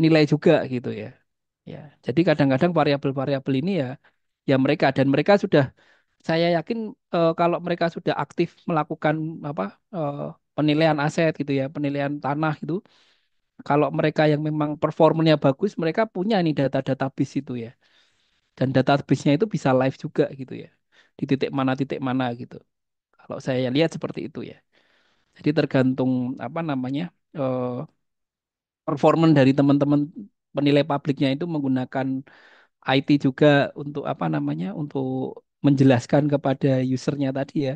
nilai juga gitu ya. Ya, jadi kadang-kadang variabel-variabel ini ya ya mereka dan mereka sudah saya yakin kalau mereka sudah aktif melakukan apa eh, penilaian aset gitu ya, penilaian tanah gitu, kalau mereka yang memang performanya bagus, mereka punya nih data-database itu ya. Dan database-nya itu bisa live juga gitu ya. Di titik mana gitu. Kalau saya lihat seperti itu ya. Jadi tergantung apa namanya eh performan dari teman-teman penilai publiknya itu menggunakan IT juga untuk apa namanya untuk menjelaskan kepada usernya tadi ya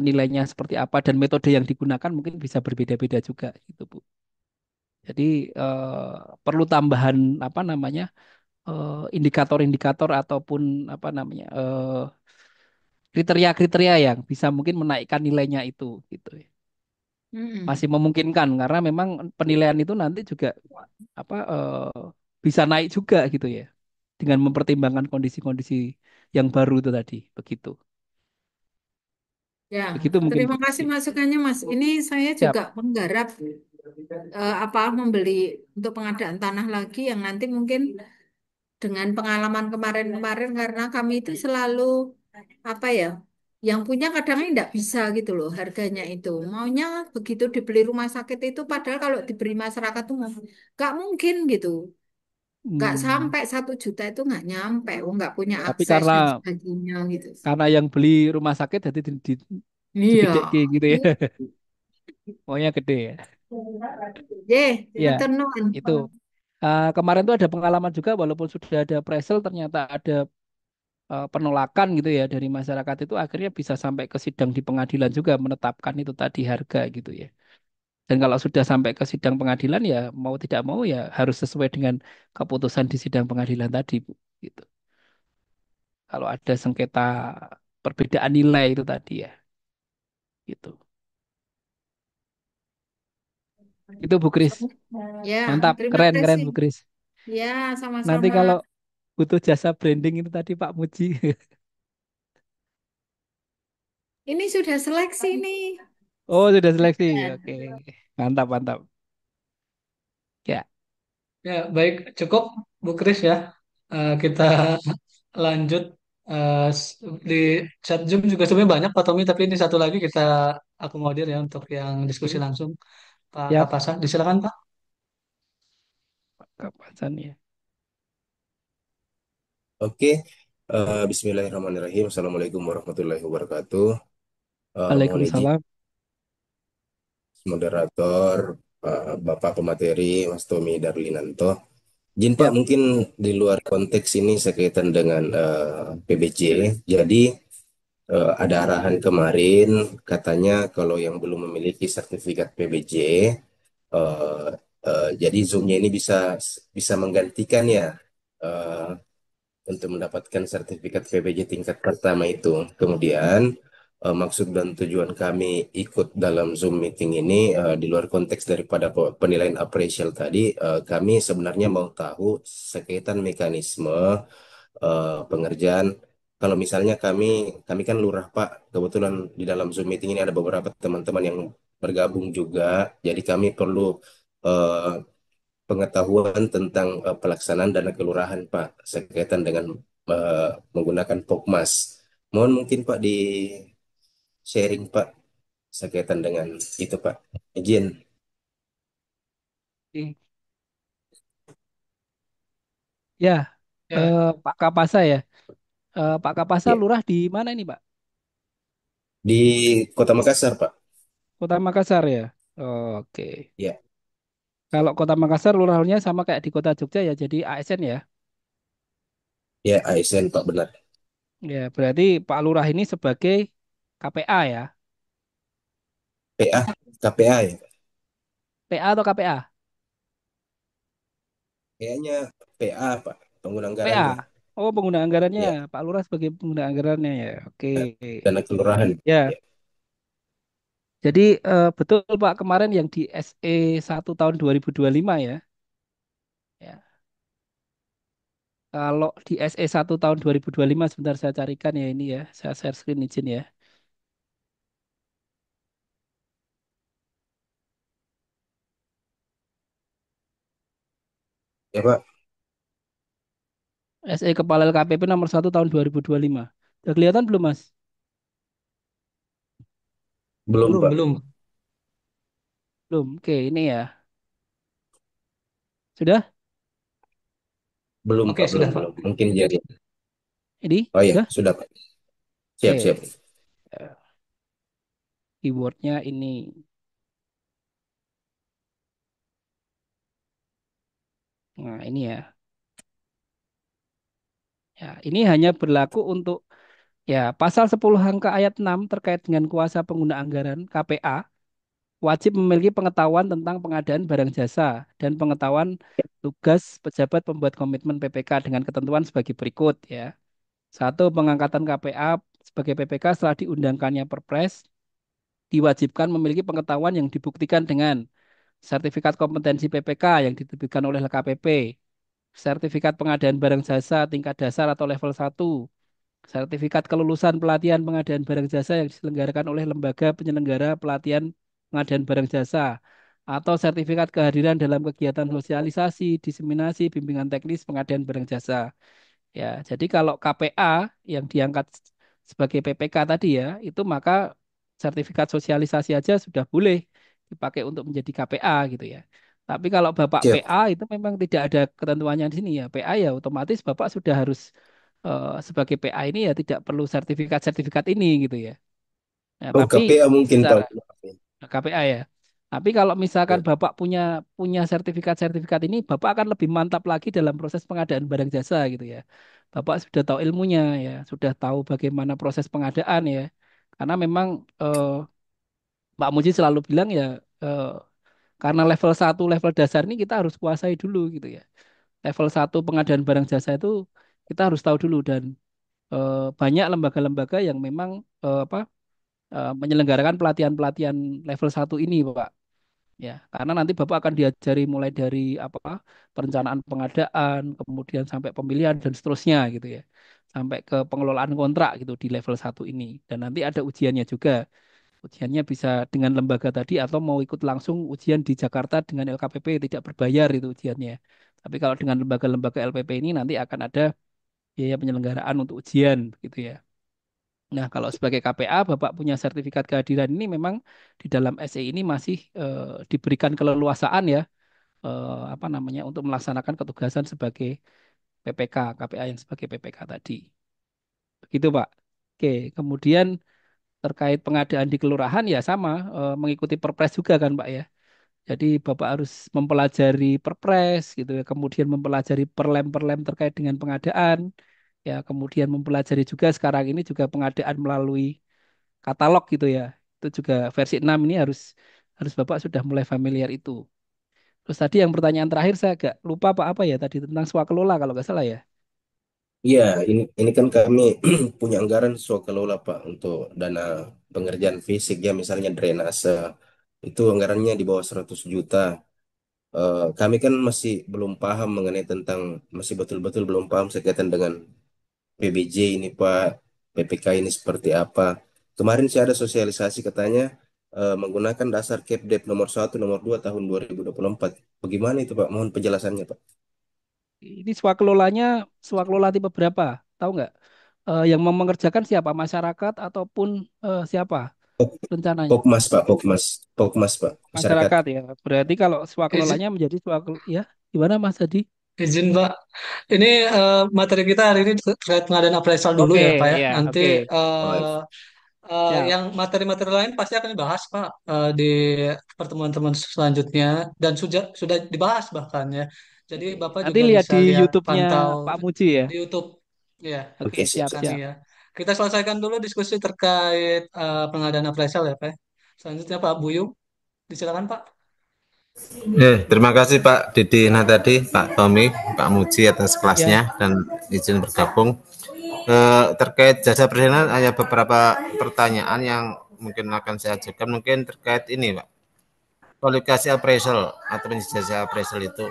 nilainya seperti apa dan metode yang digunakan mungkin bisa berbeda-beda juga gitu Bu. Jadi perlu tambahan apa namanya indikator-indikator ataupun apa namanya kriteria-kriteria yang bisa mungkin menaikkan nilainya itu gitu ya. Mm-mm. Masih memungkinkan karena memang penilaian itu nanti juga apa bisa naik juga gitu ya dengan mempertimbangkan kondisi-kondisi yang baru itu tadi begitu. Ya, Begitu mungkin Bu terima kasih Desi. masukannya Mas. Ini saya Siap. juga menggarap apa membeli untuk pengadaan tanah lagi yang nanti mungkin dengan pengalaman kemarin-kemarin karena kami itu selalu apa ya, yang punya kadang tidak bisa gitu loh harganya itu. Maunya begitu dibeli rumah sakit itu padahal kalau diberi masyarakat tuh nggak mungkin gitu. Nggak Hmm, sampai 1 juta itu nggak nyampe. Oh, nggak punya tapi akses karena dan sebagainya gitu. yang beli rumah sakit jadi Iya. digede gitu ya. Maunya gede ya. Ya, Matur nuwun. itu. Kemarin tuh ada pengalaman juga walaupun sudah ada appraisal ternyata ada penolakan gitu ya dari masyarakat itu akhirnya bisa sampai ke sidang di pengadilan juga menetapkan itu tadi harga gitu ya. Dan kalau sudah sampai ke sidang pengadilan ya mau tidak mau ya harus sesuai dengan keputusan di sidang pengadilan tadi, Bu. Gitu. Kalau ada sengketa perbedaan nilai itu tadi ya, gitu. Itu Bu Kris. Ya, Mantap, terima keren keren kasih. Bu Kris. Ya, Nanti sama-sama. kalau butuh jasa branding itu tadi Pak Muji. Ini sudah seleksi nih. Oh, sudah seleksi. Ya. Oke. Mantap, mantap. Ya, Ya, baik, cukup Bu Kris ya. Kita lanjut di chat Zoom juga sebenarnya banyak Pak Tommy, tapi ini satu lagi kita akomodir ya untuk yang diskusi langsung. Pak siap. Kapasan, disilakan Pak. Kapasan ya. Oke, Bismillahirrahmanirrahim. Assalamualaikum warahmatullahi wabarakatuh. Mohon izin Waalaikumsalam. moderator, Bapak pemateri, Mas Tommy Darlinanto. Izin Pak, Siap. mungkin di luar konteks ini sekaitan dengan PBJ. Jadi ada arahan kemarin, katanya kalau yang belum memiliki sertifikat PBJ, eh, jadi Zoom-nya ini bisa bisa menggantikan ya. eh, untuk mendapatkan sertifikat PPJ tingkat pertama itu. Kemudian maksud dan tujuan kami ikut dalam Zoom meeting ini di luar konteks daripada penilaian appraisal tadi, kami sebenarnya mau tahu sekaitan mekanisme pengerjaan. Kalau misalnya kami kan lurah Pak, kebetulan di dalam Zoom meeting ini ada beberapa teman-teman yang bergabung juga, jadi kami perlu eh, pengetahuan tentang pelaksanaan dana kelurahan, Pak, sekaitan dengan menggunakan Pokmas. Mohon mungkin Pak di sharing Pak sekaitan dengan itu Pak. Izin. Oke. Ya, Ya, Pak Kapasa ya. Pak Kapasa Ya, lurah di mana ini, Pak? di Kota Makassar Pak. Kota Makassar ya. Oke. Ya, Kalau Kota Makassar lurahnya sama kayak di Kota Jogja ya, jadi ASN ya. ya ASN Pak benar. Ya, berarti Pak Lurah ini sebagai KPA ya. PA, KPA ya. PA atau KPA? Kayaknya PA Pak, pengguna PA. anggarannya. Oh, pengguna anggarannya. Ya, Pak Lurah sebagai pengguna anggarannya ya. Oke. dana kelurahan. Ya, Ya, jadi betul Pak kemarin yang di SE 1 tahun 2025 ya. Ya. Kalau di SE 1 tahun 2025 sebentar saya carikan ya ini ya. Saya share screen izin ya. ya Pak. SE Kepala LKPP nomor 1 tahun 2025. Udah kelihatan belum Mas? Belum belum, Pak. belum. Belum. Oke, ini ya. Sudah? Belum Oke, Pak, belum, sudah, Pak. belum. Mungkin jadi. Ini? Oh ya, Sudah? sudah Pak. Siap, siap. Oke. Eh, Keywordnya ini. Nah, ini ya. Ya, ini hanya berlaku untuk ya pasal 10 angka ayat 6 terkait dengan kuasa pengguna anggaran KPA wajib memiliki pengetahuan tentang pengadaan barang jasa dan pengetahuan tugas pejabat pembuat komitmen PPK dengan ketentuan sebagai berikut ya. Satu, pengangkatan KPA sebagai PPK setelah diundangkannya Perpres diwajibkan memiliki pengetahuan yang dibuktikan dengan sertifikat kompetensi PPK yang diterbitkan oleh LKPP, sertifikat pengadaan barang jasa tingkat dasar atau level 1, sertifikat kelulusan pelatihan pengadaan barang jasa yang diselenggarakan oleh lembaga penyelenggara pelatihan pengadaan barang jasa, atau sertifikat kehadiran dalam kegiatan sosialisasi, diseminasi, bimbingan teknis pengadaan barang jasa. Ya, jadi kalau KPA yang diangkat sebagai PPK tadi ya, itu maka sertifikat sosialisasi aja sudah boleh dipakai untuk menjadi KPA gitu ya. Tapi kalau Bapak Siap. PA itu memang tidak ada ketentuannya di sini ya. PA ya otomatis Bapak sudah harus sebagai PA ini ya tidak perlu sertifikat-sertifikat ini gitu ya. Nah, Oh, tapi KPA mungkin Pak. secara KPA ya. Tapi kalau misalkan Ya. Bapak punya punya sertifikat-sertifikat ini, Bapak akan lebih mantap lagi dalam proses pengadaan barang jasa gitu ya. Bapak sudah tahu ilmunya ya, sudah tahu bagaimana proses pengadaan ya. Karena memang Pak Muji selalu bilang ya eh, karena level satu level dasar ini kita harus kuasai dulu gitu ya. Level satu pengadaan barang jasa itu kita harus tahu dulu dan banyak lembaga-lembaga yang memang menyelenggarakan pelatihan-pelatihan level satu ini, Pak. Ya, karena nanti Bapak akan diajari mulai dari apa perencanaan pengadaan, kemudian sampai pemilihan dan seterusnya gitu ya. Sampai ke pengelolaan kontrak gitu di level satu ini. Dan nanti ada ujiannya juga. Ujiannya bisa dengan lembaga tadi atau mau ikut langsung ujian di Jakarta dengan LKPP tidak berbayar itu ujiannya. Tapi kalau dengan lembaga-lembaga LPP ini nanti akan ada biaya penyelenggaraan untuk ujian gitu ya. Nah, kalau sebagai KPA, Bapak punya sertifikat kehadiran ini memang di dalam SE ini masih diberikan keleluasaan ya, apa namanya, untuk melaksanakan ketugasan sebagai PPK, KPA yang sebagai PPK tadi. Begitu, Pak. Oke, kemudian terkait pengadaan di kelurahan ya sama, mengikuti Perpres juga kan, Pak ya. Jadi Bapak harus mempelajari Perpres gitu ya, kemudian mempelajari perlem-perlem terkait dengan pengadaan, ya, kemudian mempelajari juga sekarang ini juga pengadaan melalui katalog gitu ya. Itu juga versi 6 ini harus harus Bapak sudah mulai familiar itu. Terus tadi yang pertanyaan terakhir saya agak lupa apa ya tadi tentang swakelola kalau nggak salah ya. Iya, ini kan kami punya anggaran swakelola Pak untuk dana pengerjaan fisik ya, misalnya drainase. Itu anggarannya di bawah 100 juta. Kami kan masih belum paham mengenai tentang, masih betul-betul belum paham sekaitan dengan PBJ ini Pak, PPK ini seperti apa. Kemarin sih ada sosialisasi katanya menggunakan dasar Kepdep nomor 1 nomor 2 tahun 2024. Bagaimana itu Pak? Mohon penjelasannya Pak. Ini swakelola tipe berapa? Tahu nggak? Yang mengerjakan siapa? Masyarakat ataupun siapa Pok- rencananya? Pokmas Pak, Pokmas. Pokmas Pak, masyarakat. Masyarakat ya. Berarti kalau Izin, swakelolanya menjadi ya gimana Mas Hadi? izin Pak. Ini materi kita hari ini terkait pengadaan appraisal dulu Oke, ya Pak ya. ya, Nanti oke. Baik. yang Siap. materi-materi lain pasti akan dibahas Pak di pertemuan-temuan selanjutnya dan sudah dibahas bahkan ya. Jadi Oke. Bapak Nanti juga lihat bisa di lihat YouTube-nya pantau Pak Muji ya. di YouTube ya Oke, Oke, siap, siap, siap. kami siap. ya. Kita selesaikan dulu diskusi terkait pengadaan appraisal ya Pak. Selanjutnya Pak Buyung, disilakan Pak. Terima kasih Pak Didi tadi, Pak Tommy, Pak Muji atas kelasnya Ya, dan izin bergabung. Terkait jasa perizinan ada beberapa pertanyaan yang mungkin akan saya ajukan mungkin terkait ini Pak. Kualifikasi appraisal atau jasa appraisal itu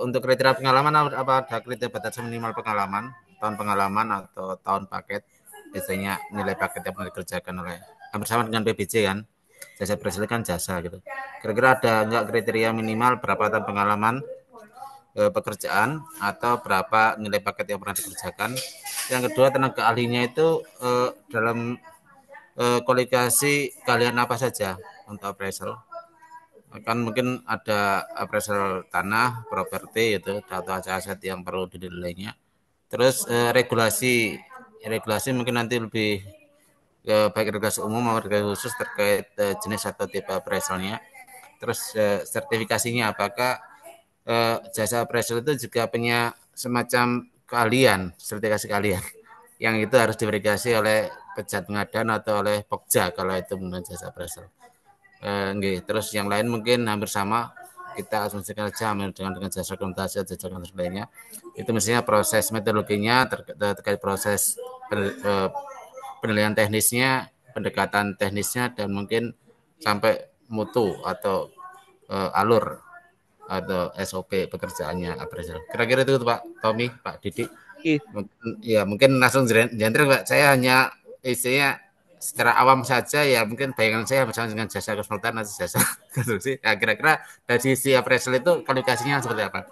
untuk kriteria pengalaman apa ada kriteria batasan minimal pengalaman, tahun pengalaman atau tahun paket, biasanya nilai paket yang pernah dikerjakan oleh hampir sama dengan PBJ kan, jasa appraisal kan jasa gitu. Kira-kira ada nggak kriteria minimal berapa tahun pengalaman pekerjaan atau berapa nilai paket yang pernah dikerjakan. Yang kedua tenaga ahlinya itu dalam kualifikasi kalian apa saja untuk appraisal. Kan mungkin ada appraisal tanah, properti itu atau aset yang perlu dinilainya. Terus regulasi mungkin nanti lebih baik regulasi umum maupun regulasi khusus terkait jenis atau tipe appraisalnya. Terus sertifikasinya apakah jasa appraisal itu juga punya semacam keahlian, sertifikasi keahlian yang itu harus diverifikasi oleh pejabat pengadaan atau oleh Pokja kalau itu menggunakan jasa appraisal. Terus yang lain mungkin hampir sama kita asumsikan saja dengan jasa konsultasi atau jasa konsultasi lainnya itu mestinya proses metodologinya terkait proses penilaian teknisnya, pendekatan teknisnya dan mungkin sampai mutu atau alur atau SOP pekerjaannya appraisal. Kira-kira itu Pak Tommy, Pak Didi. oke. Mungkin langsung jentral Pak. Saya hanya isinya secara awam saja ya mungkin bayangan saya bersama dengan jasa konsultan atau jasa konstruksi. Nah, kira-kira dari sisi appraisal itu kualifikasinya seperti apa?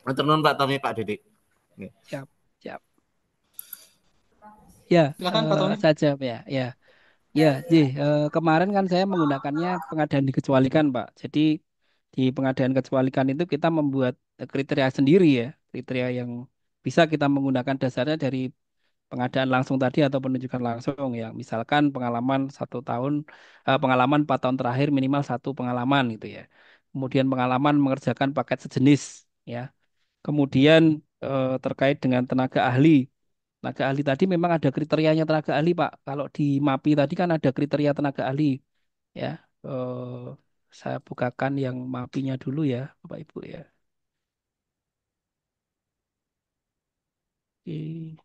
Untuk nun Pak Tommy, Pak Didi. Siap, siap. Ya, Silakan Pak Tony. saja ya, ya. Ya, kemarin kan saya menggunakannya pengadaan dikecualikan, Pak. Jadi di pengadaan kecualikan itu kita membuat kriteria sendiri ya, kriteria yang bisa kita menggunakan dasarnya dari pengadaan langsung tadi atau penunjukan langsung ya. Misalkan pengalaman 1 tahun, pengalaman 4 tahun terakhir minimal satu pengalaman gitu ya. Kemudian pengalaman mengerjakan paket sejenis ya. Kemudian terkait dengan tenaga ahli. Tenaga ahli tadi memang ada kriterianya tenaga ahli, Pak. Kalau di MAPI tadi kan ada kriteria tenaga ahli, ya. Saya bukakan yang MAPI-nya dulu ya, Bapak Ibu ya. Oke.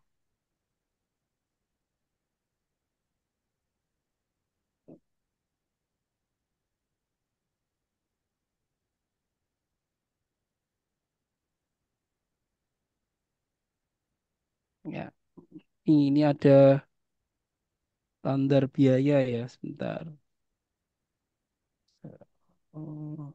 Ya, ini ada standar biaya ya, sebentar. Oh,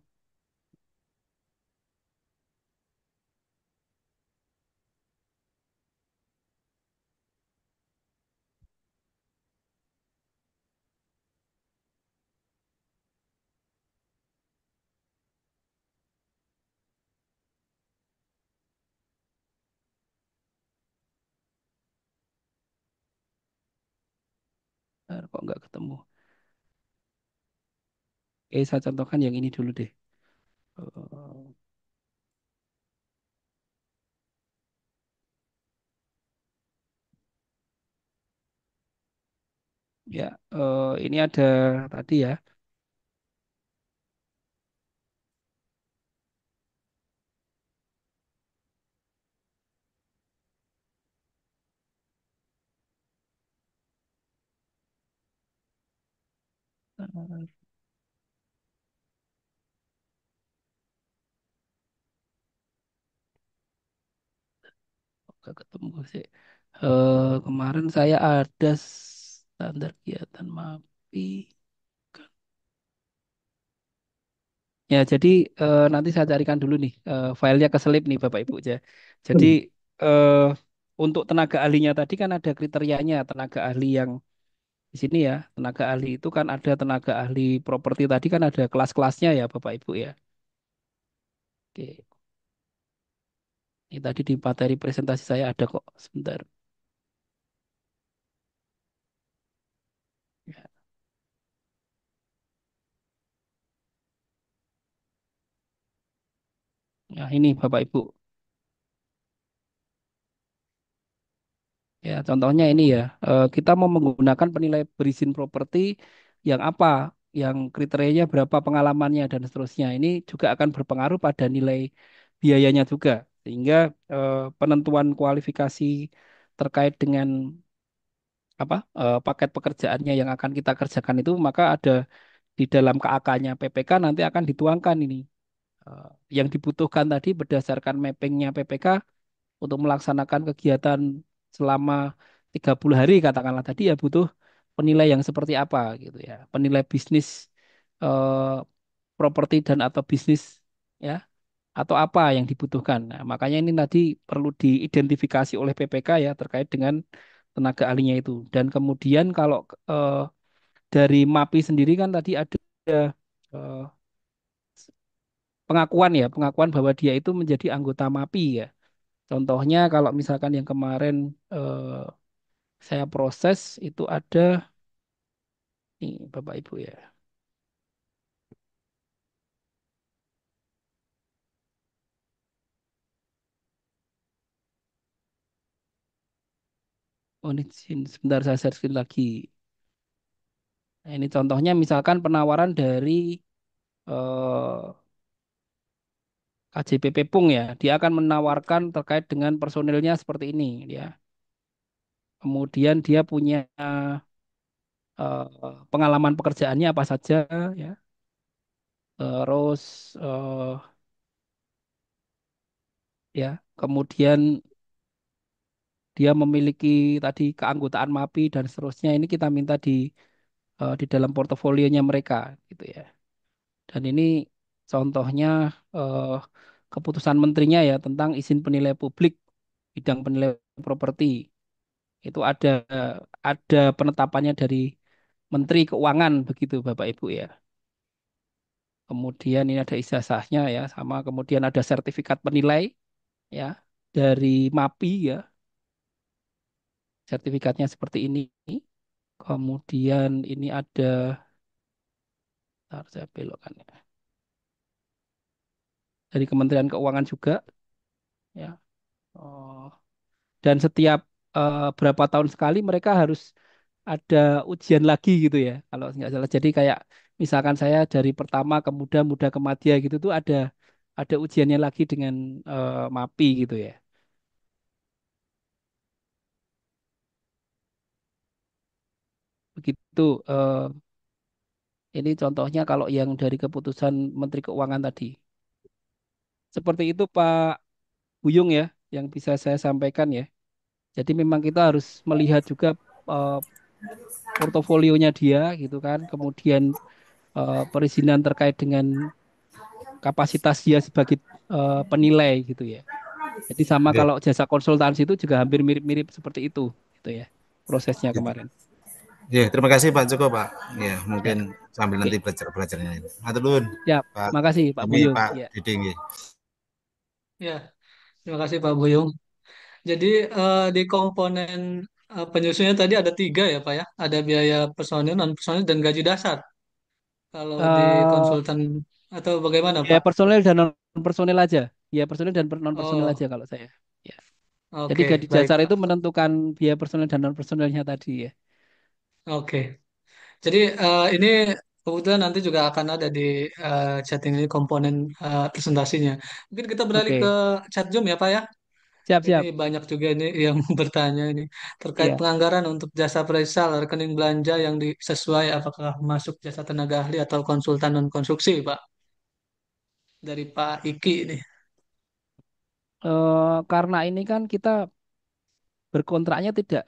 bentar, kok nggak ketemu? Saya contohkan yang ini dulu deh. Eh, ya, ini ada tadi ya. Eh, nggak ketemu sih. Kemarin saya ada standar kegiatan MAPI. Ya, jadi nanti saya carikan dulu nih filenya keselip nih Bapak Ibu ya. Jadi eh, untuk tenaga ahlinya tadi kan ada kriterianya tenaga ahli yang di sini ya. Tenaga ahli itu kan ada tenaga ahli properti tadi kan ada kelas-kelasnya ya Bapak Ibu ya. Oke, ini tadi di materi presentasi saya ada kok. Sebentar. Ya, ya, ini Bapak Ibu. Ya, contohnya ini ya, kita mau menggunakan penilai berizin properti yang apa, yang kriterianya berapa pengalamannya dan seterusnya. Ini juga akan berpengaruh pada nilai biayanya juga, sehingga penentuan kualifikasi terkait dengan apa paket pekerjaannya yang akan kita kerjakan itu, maka ada di dalam KAK-nya PPK nanti akan dituangkan ini. Eh, yang dibutuhkan tadi berdasarkan mappingnya PPK untuk melaksanakan kegiatan selama 30 hari katakanlah tadi ya butuh penilai yang seperti apa gitu ya. Penilai bisnis eh, properti dan atau bisnis ya atau apa yang dibutuhkan. Nah, makanya ini tadi perlu diidentifikasi oleh PPK ya terkait dengan tenaga ahlinya itu. Dan kemudian kalau eh, dari MAPI sendiri kan tadi ada eh, pengakuan ya, pengakuan bahwa dia itu menjadi anggota MAPI ya. Contohnya kalau misalkan yang kemarin saya proses itu ada nih Bapak Ibu ya. Oh ini sebentar saya search lagi. Nah, ini contohnya misalkan penawaran dari eh, KJP Pung ya. Dia akan menawarkan terkait dengan personilnya seperti ini ya. Kemudian dia punya pengalaman pekerjaannya apa saja ya. Terus ya, kemudian dia memiliki tadi keanggotaan MAPI dan seterusnya. Ini kita minta di dalam portofolionya mereka gitu ya. Dan ini contohnya eh, keputusan menterinya ya tentang izin penilai publik bidang penilai properti. Itu ada penetapannya dari Menteri Keuangan begitu Bapak Ibu ya. Kemudian ini ada ijazahnya ya sama kemudian ada sertifikat penilai ya dari MAPI ya. Sertifikatnya seperti ini. Kemudian ini ada, harus saya belokkan ya. Dari Kementerian Keuangan juga ya. Oh, dan setiap berapa tahun sekali mereka harus ada ujian lagi gitu ya kalau nggak salah jadi kayak misalkan saya dari pertama ke muda muda ke madya gitu tuh ada ujiannya lagi dengan MAPI gitu ya begitu ini contohnya kalau yang dari keputusan Menteri Keuangan tadi seperti itu Pak Buyung ya yang bisa saya sampaikan ya jadi memang kita harus melihat juga eh, portofolionya dia gitu kan kemudian perizinan terkait dengan kapasitas dia sebagai penilai gitu ya. Jadi sama Oke. kalau jasa konsultansi itu juga hampir mirip-mirip seperti itu gitu ya prosesnya kemarin. Ya, terima kasih Pak Joko, Pak. Ya, Ya, mungkin sambil nanti oke. belajarnya ini. Matur nuwun, Ya, Pak makasih Pak Tommy, Buyung. Pak Ya, Didi nggih. Ya, terima kasih Pak Buyung. Jadi di komponen penyusunnya tadi ada tiga ya Pak ya. Ada biaya personil, non personil, dan gaji dasar. Kalau di eh konsultan atau bagaimana biaya Pak? personil dan non personil aja. Biaya personil dan non personil aja Oh, kalau saya. Ya. Jadi oke, gaji baik dasar Pak. itu menentukan biaya personil dan non personilnya tadi ya. Oke. Jadi ini kebetulan nanti juga akan ada di chatting ini komponen presentasinya. Mungkin kita beralih ke Oke, chat Zoom ya Pak ya. Ini siap-siap. banyak juga ini yang bertanya ini terkait Ya. penganggaran untuk jasa perisal rekening belanja yang sesuai apakah masuk jasa tenaga ahli atau konsultan non konstruksi Pak dari Pak Iki ini. Karena ini kan kita berkontraknya tidak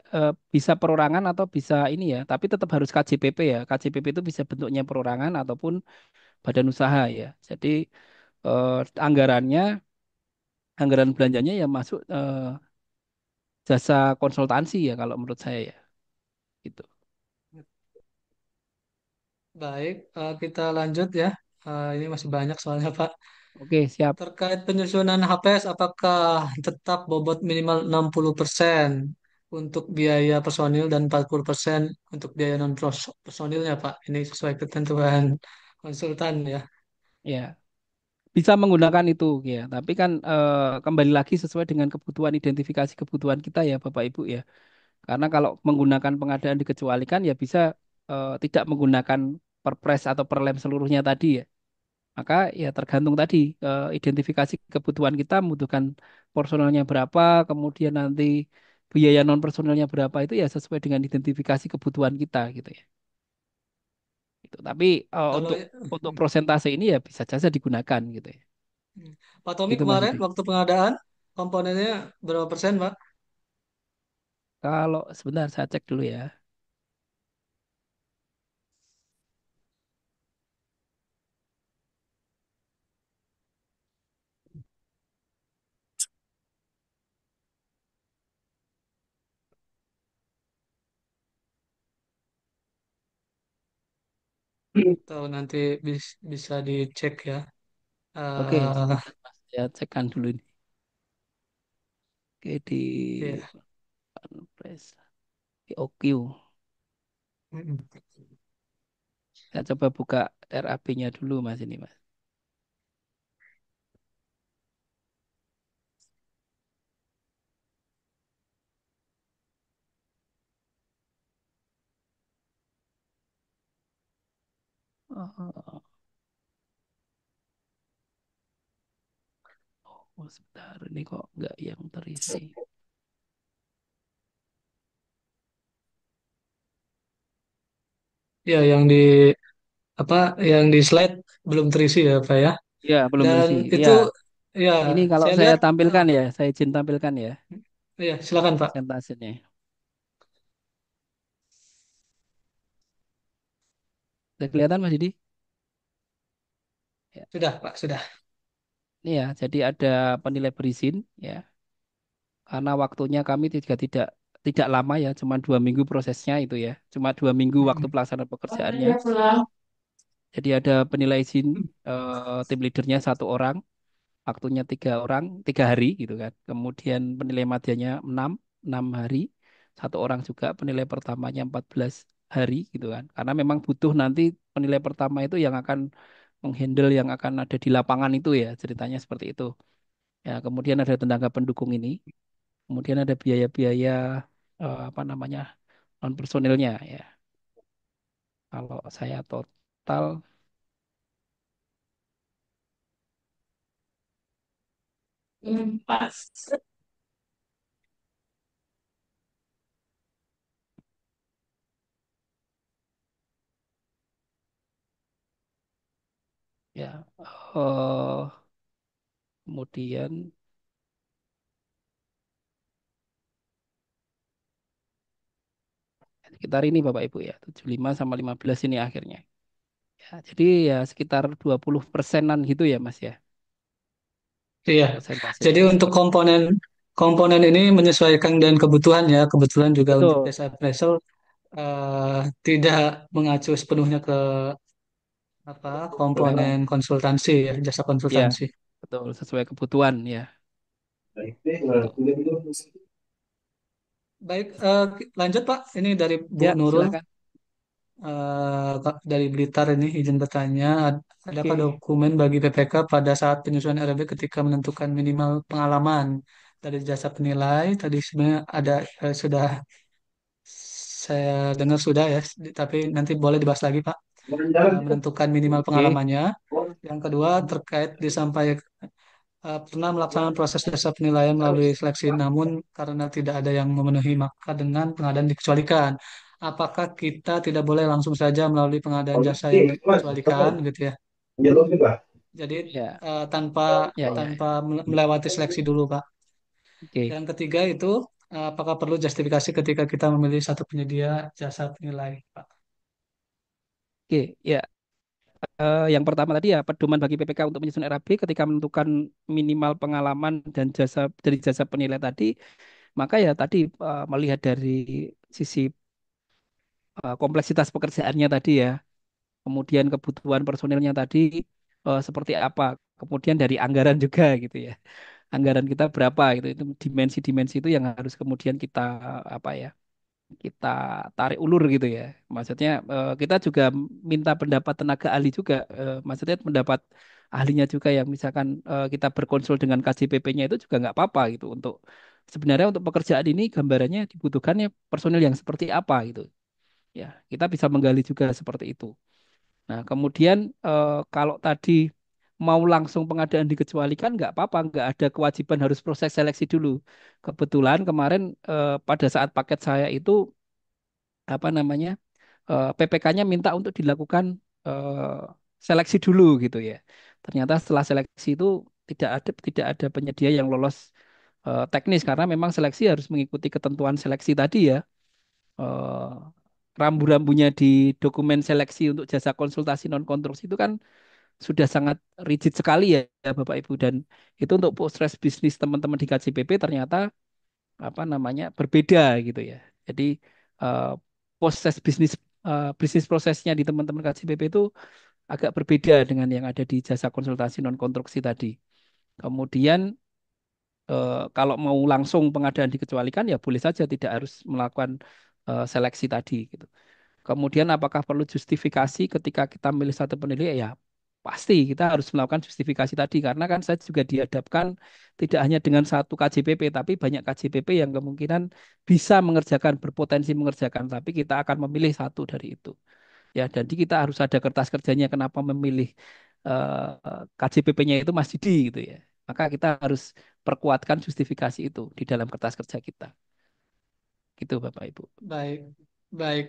bisa perorangan atau bisa ini ya, tapi tetap harus KJPP ya. KJPP itu bisa bentuknya perorangan ataupun badan usaha ya. Jadi eh, anggarannya, anggaran belanjanya ya masuk jasa konsultansi ya kalau menurut saya ya. Gitu. Baik, kita lanjut ya. Ini masih banyak soalnya Pak. Oke, siap. Terkait penyusunan HPS, apakah tetap bobot minimal 60% untuk biaya personil dan 40% untuk biaya non personilnya Pak? Ini sesuai ketentuan konsultan ya. Ya, bisa menggunakan itu ya. Tapi kan kembali lagi sesuai dengan kebutuhan identifikasi kebutuhan kita ya Bapak Ibu ya. Karena kalau menggunakan pengadaan dikecualikan ya bisa tidak menggunakan perpres atau perlem seluruhnya tadi ya. Maka ya tergantung tadi identifikasi kebutuhan kita membutuhkan personelnya berapa, kemudian nanti biaya non personelnya berapa itu ya sesuai dengan identifikasi kebutuhan kita gitu ya. Gitu. Tapi Kalau untuk prosentase ini ya bisa saja digunakan gitu ya. Pak Tommy Gitu Mas kemarin Yudi. waktu pengadaan komponennya berapa persen Pak? Kalau sebentar saya cek dulu ya. Atau nanti bisa dicek ya. Oke, Eh sebentar Mas. Saya cekkan dulu ini. Oke di ya. Press di OQ. Saya coba buka RAB-nya dulu Mas ini Mas. Oh, oh, sebentar ini kok nggak yang terisi. Ya, apa yang di slide belum terisi ya Pak ya. Ya, belum Dan terisi. itu Ya, ya ini kalau saya saya lihat tampilkan ya, saya izin tampilkan ya ya silakan Pak. persentasenya. Sudah kelihatan Mas Didi? Ya. Sudah Pak, sudah. Ini ya, jadi ada penilai berizin ya. Karena waktunya kami tidak tidak tidak lama ya, cuma 2 minggu prosesnya itu ya, cuma 2 minggu waktu pelaksanaan pekerjaannya. Jadi ada penilai izin tim leadernya 1 orang, waktunya 3 orang, 3 hari gitu kan. Kemudian penilai medianya 6 hari, 1 orang juga penilai pertamanya 14 hari gitu kan. Karena memang butuh nanti penilai pertama itu yang akan menghandle yang akan ada di lapangan itu ya, ceritanya seperti itu. Ya, kemudian ada tenaga pendukung ini, kemudian ada biaya-biaya apa namanya non personilnya ya. Kalau saya total ya, kemudian sekitar ini Bapak Ibu ya, 75 sama 15 ini akhirnya. Ya, jadi ya sekitar 20 persenan gitu ya Mas ya, Iya. Jadi persentasenya. untuk komponen komponen ini menyesuaikan dengan kebutuhan ya. Kebetulan juga untuk Betul, jasa appraisal tidak mengacu sepenuhnya ke apa komponen konsultansi ya, jasa ya, konsultansi. betul sesuai kebutuhan ya. Betul. Baik, lanjut Pak. Ini dari Bu Ya, Nurul silakan. Dari Blitar ini izin bertanya, adakah Oke. dokumen bagi PPK pada saat penyusunan RB ketika menentukan minimal pengalaman dari jasa penilai? Tadi sebenarnya ada sudah saya dengar sudah ya, tapi nanti boleh dibahas lagi Pak. Menentukan minimal Oke. pengalamannya. Yang kedua terkait disampaikan pernah melaksanakan proses jasa penilaian melalui seleksi, namun karena tidak ada yang memenuhi maka dengan pengadaan dikecualikan. Apakah kita tidak boleh langsung saja melalui pengadaan jasa yang dikecualikan gitu ya? Jadi Ya, tanpa ya, ya, tanpa ya. melewati seleksi dulu, Pak. Oke. Yang ketiga itu apakah perlu justifikasi ketika kita memilih satu penyedia jasa penilai, Pak? Oke, ya. yang pertama tadi ya pedoman bagi PPK untuk menyusun RAB ketika menentukan minimal pengalaman dan jasa dari jasa penilai tadi, maka ya tadi melihat dari sisi kompleksitas pekerjaannya tadi ya, kemudian kebutuhan personilnya tadi seperti apa, kemudian dari anggaran juga gitu ya. Anggaran kita berapa gitu, itu dimensi-dimensi itu yang harus kemudian kita apa ya? Kita tarik ulur gitu ya. Maksudnya kita juga minta pendapat tenaga ahli juga. Maksudnya pendapat ahlinya juga yang misalkan kita berkonsul dengan KJPP-nya itu juga nggak apa-apa gitu. Untuk sebenarnya untuk pekerjaan ini gambarannya dibutuhkannya personil yang seperti apa gitu. Ya, kita bisa menggali juga seperti itu. Nah, kemudian kalau tadi mau langsung pengadaan dikecualikan nggak apa-apa, nggak ada kewajiban harus proses seleksi dulu. Kebetulan kemarin pada saat paket saya itu apa namanya PPK-nya minta untuk dilakukan seleksi dulu gitu ya. Ternyata setelah seleksi itu tidak ada penyedia yang lolos teknis karena memang seleksi harus mengikuti ketentuan seleksi tadi ya. Eh, Rambu-rambunya di dokumen seleksi untuk jasa konsultasi non konstruksi itu kan sudah sangat rigid sekali ya, ya Bapak Ibu, dan itu untuk proses bisnis teman-teman di KJPP ternyata apa namanya berbeda gitu ya. Jadi eh, proses bisnis prosesnya di teman-teman KJPP itu agak berbeda dengan yang ada di jasa konsultasi non konstruksi tadi. Kemudian kalau mau langsung pengadaan dikecualikan ya boleh saja tidak harus melakukan seleksi tadi gitu. Kemudian apakah perlu justifikasi ketika kita memilih satu penilai? Ya pasti kita harus melakukan justifikasi tadi karena kan saya juga dihadapkan tidak hanya dengan satu KJPP tapi banyak KJPP yang kemungkinan bisa mengerjakan, berpotensi mengerjakan, tapi kita akan memilih satu dari itu. Ya, jadi kita harus ada kertas kerjanya kenapa memilih KJPP-nya itu Mas Didi gitu ya. Maka kita harus perkuatkan justifikasi itu di dalam kertas kerja kita. Gitu Bapak Ibu. Baik, baik.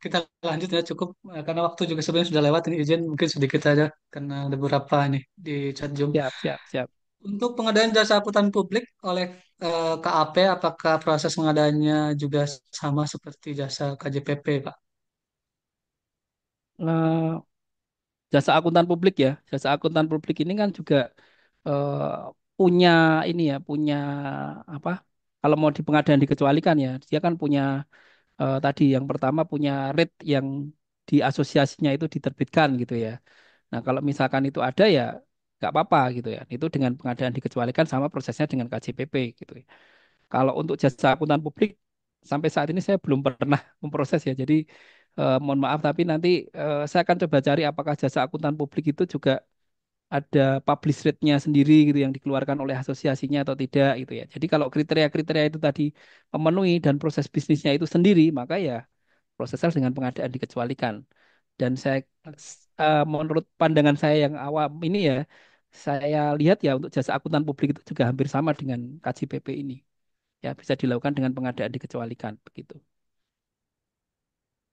Kita lanjut ya cukup karena waktu juga sebenarnya sudah lewat ini izin mungkin sedikit saja karena ada beberapa ini di chat Zoom. Siap, siap, siap. Untuk pengadaan jasa akuntan publik oleh KAP, apakah proses pengadaannya juga sama seperti jasa KJPP, Pak? Eh, Jasa akuntan publik ya, jasa akuntan publik ini kan juga eh, punya ini ya, punya apa? Kalau mau di pengadaan dikecualikan ya, dia kan punya tadi yang pertama punya rate yang di asosiasinya itu diterbitkan gitu ya. Nah kalau misalkan itu ada ya nggak apa-apa gitu ya. Itu dengan pengadaan dikecualikan sama prosesnya dengan KJPP gitu ya. Kalau untuk jasa akuntan publik sampai saat ini saya belum pernah memproses ya. Jadi mohon maaf tapi nanti saya akan coba cari apakah jasa akuntan publik itu juga ada publish rate-nya sendiri gitu yang dikeluarkan oleh asosiasinya atau tidak gitu ya. Jadi kalau kriteria-kriteria itu tadi memenuhi dan proses bisnisnya itu sendiri, maka ya prosesnya dengan pengadaan dikecualikan. Dan saya menurut pandangan saya yang awam ini ya, saya lihat ya untuk jasa akuntan publik itu juga hampir sama dengan KJPP ini. Ya bisa dilakukan dengan pengadaan dikecualikan begitu.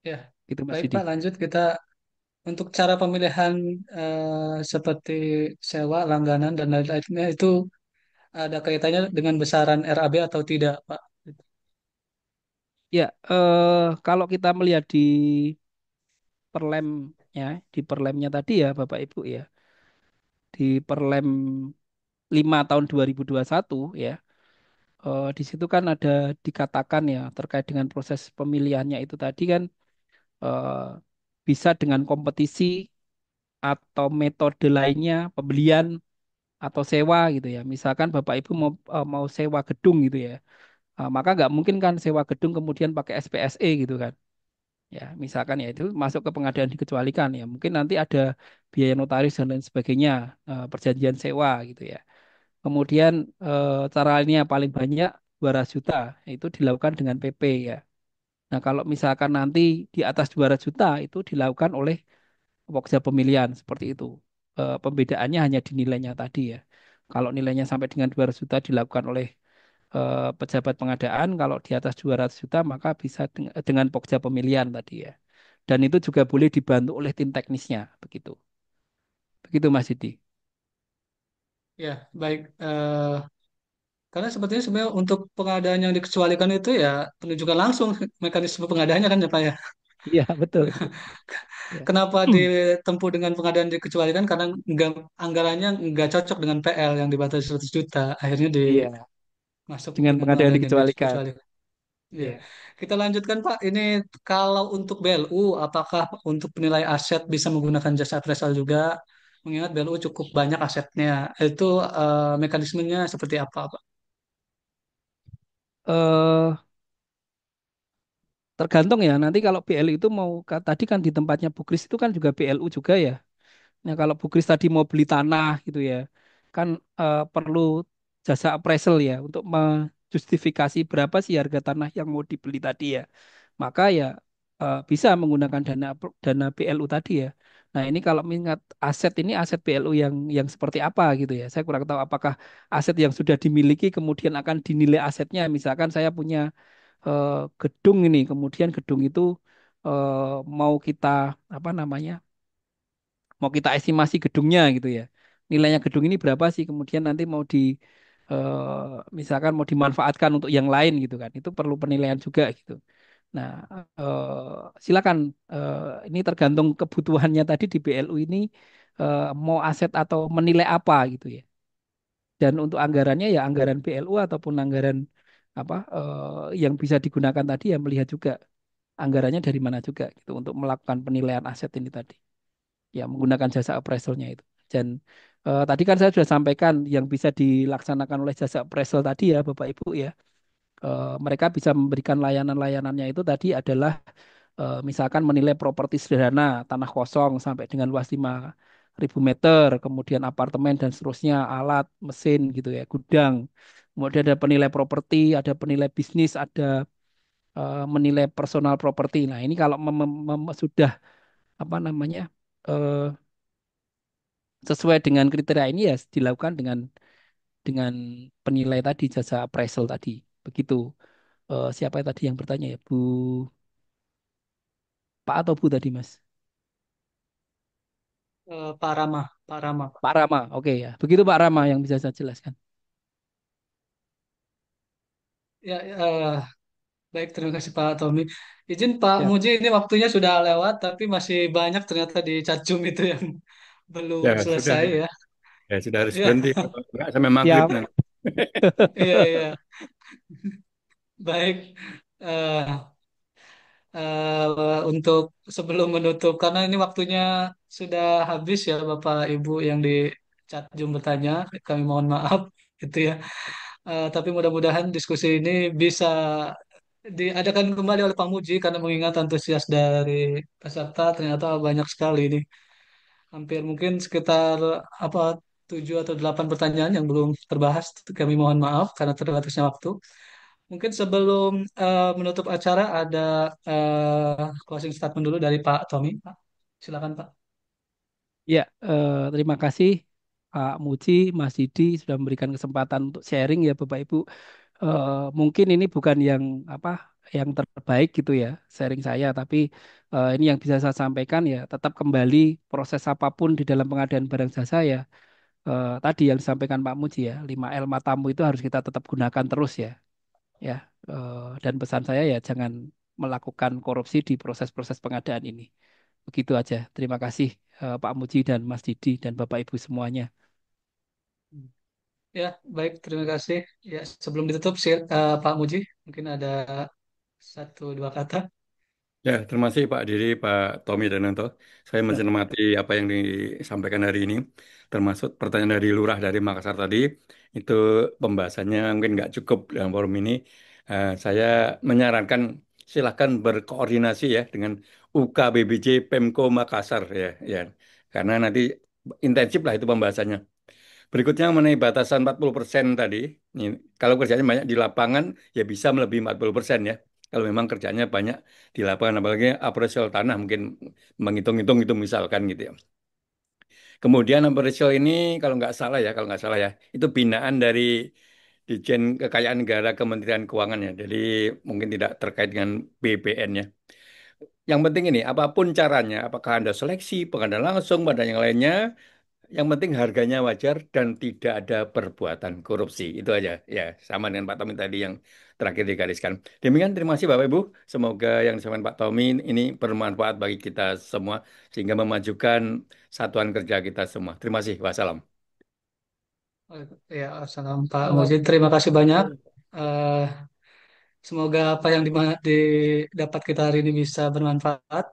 Ya, Itu Mas baik Didi. Pak, lanjut kita untuk cara pemilihan seperti sewa, langganan, dan lain-lainnya itu ada kaitannya dengan besaran RAB atau tidak, Pak? Ya, kalau kita melihat di perlem ya, di perlemnya tadi ya Bapak Ibu ya, di perlem 5 tahun 2021 ya, di situ kan ada dikatakan ya terkait dengan proses pemilihannya itu tadi kan eh, bisa dengan kompetisi atau metode lainnya pembelian atau sewa gitu ya. Misalkan Bapak Ibu mau sewa gedung gitu ya. Maka nggak mungkin kan sewa gedung kemudian pakai SPSE gitu kan. Ya, misalkan ya itu masuk ke pengadaan dikecualikan ya. Mungkin nanti ada biaya notaris dan lain sebagainya, perjanjian sewa gitu ya. Kemudian cara lainnya paling banyak 200 juta itu dilakukan dengan PP ya. Nah, kalau misalkan nanti di atas 200 juta itu dilakukan oleh pokja pemilihan seperti itu. Pembedaannya hanya di nilainya tadi ya. Kalau nilainya sampai dengan 200 juta dilakukan oleh pejabat pengadaan, kalau di atas 200 juta maka bisa dengan pokja pemilihan tadi ya. Dan itu juga boleh dibantu oleh tim teknisnya begitu. Begitu Mas Didi. Ya, baik. Karena sepertinya sebenarnya untuk pengadaan yang dikecualikan itu ya penunjukan langsung mekanisme pengadaannya kan ya Pak ya. Iya, betul itu. Ya. Kenapa ditempuh dengan pengadaan dikecualikan? Karena anggarannya nggak cocok dengan PL yang dibatasi 100 juta. Akhirnya Iya, dimasuk dengan dengan pengadaan pengadaan yang dikecualikan. dikecualikan. Iya. Iya. Kita lanjutkan Pak. Ini kalau untuk BLU, apakah untuk penilai aset bisa menggunakan jasa appraisal juga? Mengingat BLU cukup banyak asetnya. Itu mekanismenya seperti apa, Pak? eh Tergantung ya. Nanti kalau BLU itu mau tadi kan di tempatnya Bukris itu kan juga BLU juga ya. Nah, kalau Bu Kris tadi mau beli tanah gitu ya, kan perlu jasa appraisal ya untuk menjustifikasi berapa sih harga tanah yang mau dibeli tadi ya. Maka ya bisa menggunakan dana BLU tadi ya. Nah, ini kalau mengingat aset ini aset BLU yang seperti apa gitu ya. Saya kurang tahu apakah aset yang sudah dimiliki kemudian akan dinilai asetnya. Misalkan saya punya gedung ini, kemudian gedung itu mau kita apa namanya? Mau kita estimasi gedungnya gitu ya. Nilainya gedung ini berapa sih? Kemudian nanti mau misalkan mau dimanfaatkan untuk yang lain gitu kan. Itu perlu penilaian juga gitu. Nah, silakan ini tergantung kebutuhannya tadi di BLU ini mau aset atau menilai apa gitu ya. Dan untuk anggarannya ya anggaran BLU ataupun anggaran apa yang bisa digunakan tadi ya melihat juga anggarannya dari mana juga gitu untuk melakukan penilaian aset ini tadi ya menggunakan jasa appraisalnya itu. Dan tadi kan saya sudah sampaikan yang bisa dilaksanakan oleh jasa appraisal tadi ya Bapak Ibu ya. Mereka bisa memberikan layanan-layanannya itu tadi adalah misalkan menilai properti sederhana, tanah kosong sampai dengan luas 5.000 meter, kemudian apartemen dan seterusnya, alat, mesin gitu ya, gudang. Kemudian ada penilai properti, ada penilai bisnis, ada menilai personal properti. Nah, ini kalau sudah apa namanya eh, sesuai dengan kriteria ini ya dilakukan dengan penilai tadi jasa appraisal tadi. Begitu. Siapa yang tadi yang bertanya ya? Pak atau Bu tadi, Mas? Pak Rama, Pak Rama. Pak Rama. Oke ya. Begitu Pak Rama yang bisa saya jelaskan. Ya, baik, terima kasih Pak Tommy. Izin Pak Ya. Muji, ini waktunya sudah lewat, tapi masih banyak ternyata di Cacung itu yang belum Ya, sudah, selesai sudah. ya. Ya, sudah harus Ya, berhenti. Nggak sampai maghrib Siap. nanti. iya, iya. Baik. Eh, untuk sebelum menutup, karena ini waktunya sudah habis ya Bapak Ibu yang di chat Zoom bertanya, kami mohon maaf gitu ya. Tapi mudah-mudahan diskusi ini bisa diadakan kembali oleh Pak Muji karena mengingat antusias dari peserta ternyata banyak sekali ini. Hampir mungkin sekitar apa 7 atau 8 pertanyaan yang belum terbahas. Kami mohon maaf karena terbatasnya waktu. Mungkin sebelum menutup acara ada closing statement dulu dari Pak Tommy. Pak. Silakan Pak. Ya, terima kasih Pak Muji, Mas Didi sudah memberikan kesempatan untuk sharing ya Bapak Ibu. Mungkin ini bukan yang apa yang terbaik gitu ya sharing saya, tapi ini yang bisa saya sampaikan ya tetap kembali proses apapun di dalam pengadaan barang jasa ya tadi yang disampaikan Pak Muji ya 5 L matamu itu harus kita tetap gunakan terus ya ya. Dan pesan saya ya jangan melakukan korupsi di proses-proses pengadaan ini. Begitu aja. Terima kasih Pak Muji dan Mas Didi dan Bapak Ibu semuanya. Ya, baik, terima kasih. Ya, sebelum ditutup, Pak Muji, mungkin ada 1 2 kata. Ya, terima kasih Pak Diri, Pak Tommy dan Nanto. Saya Ya, mencermati apa yang disampaikan hari ini, termasuk pertanyaan dari Lurah dari Makassar tadi. Itu pembahasannya mungkin nggak cukup dalam forum ini. Saya menyarankan silahkan berkoordinasi ya dengan UKBBJ Pemko Makassar ya, ya. Karena nanti intensif lah itu pembahasannya. Berikutnya mengenai batasan 40% tadi, ini, kalau kerjanya banyak di lapangan ya bisa melebihi 40% ya. Kalau memang kerjanya banyak di lapangan, apalagi appraisal tanah mungkin menghitung-hitung itu misalkan gitu ya. Kemudian appraisal ini kalau nggak salah ya, itu binaan dari Ditjen Kekayaan Negara Kementerian Keuangan ya. Jadi mungkin tidak terkait dengan BPN ya. Yang penting ini, apapun caranya, apakah Anda seleksi, pengadaan langsung, pada yang lainnya, Yang penting harganya wajar dan tidak ada perbuatan korupsi. Itu aja. Ya, sama dengan Pak Tommy tadi yang terakhir digariskan. Demikian, terima kasih Bapak Ibu. Semoga yang disampaikan Pak Tommy ini bermanfaat bagi kita semua sehingga memajukan satuan kerja kita semua. Terima kasih. Wassalam. Ya, salam Pak Salam. Mujid. Terima kasih banyak. Eh, Semoga apa yang didapat kita hari ini bisa bermanfaat.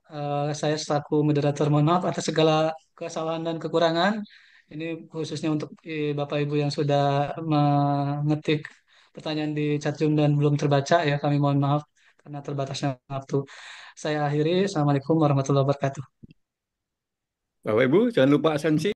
Saya selaku moderator mohon maaf atas segala kesalahan dan kekurangan. Ini khususnya untuk Bapak Ibu yang sudah mengetik pertanyaan di chat Zoom dan belum terbaca ya. Kami mohon maaf karena terbatasnya waktu. Saya akhiri. Assalamualaikum warahmatullahi wabarakatuh. Bapak Ibu, jangan lupa absensi.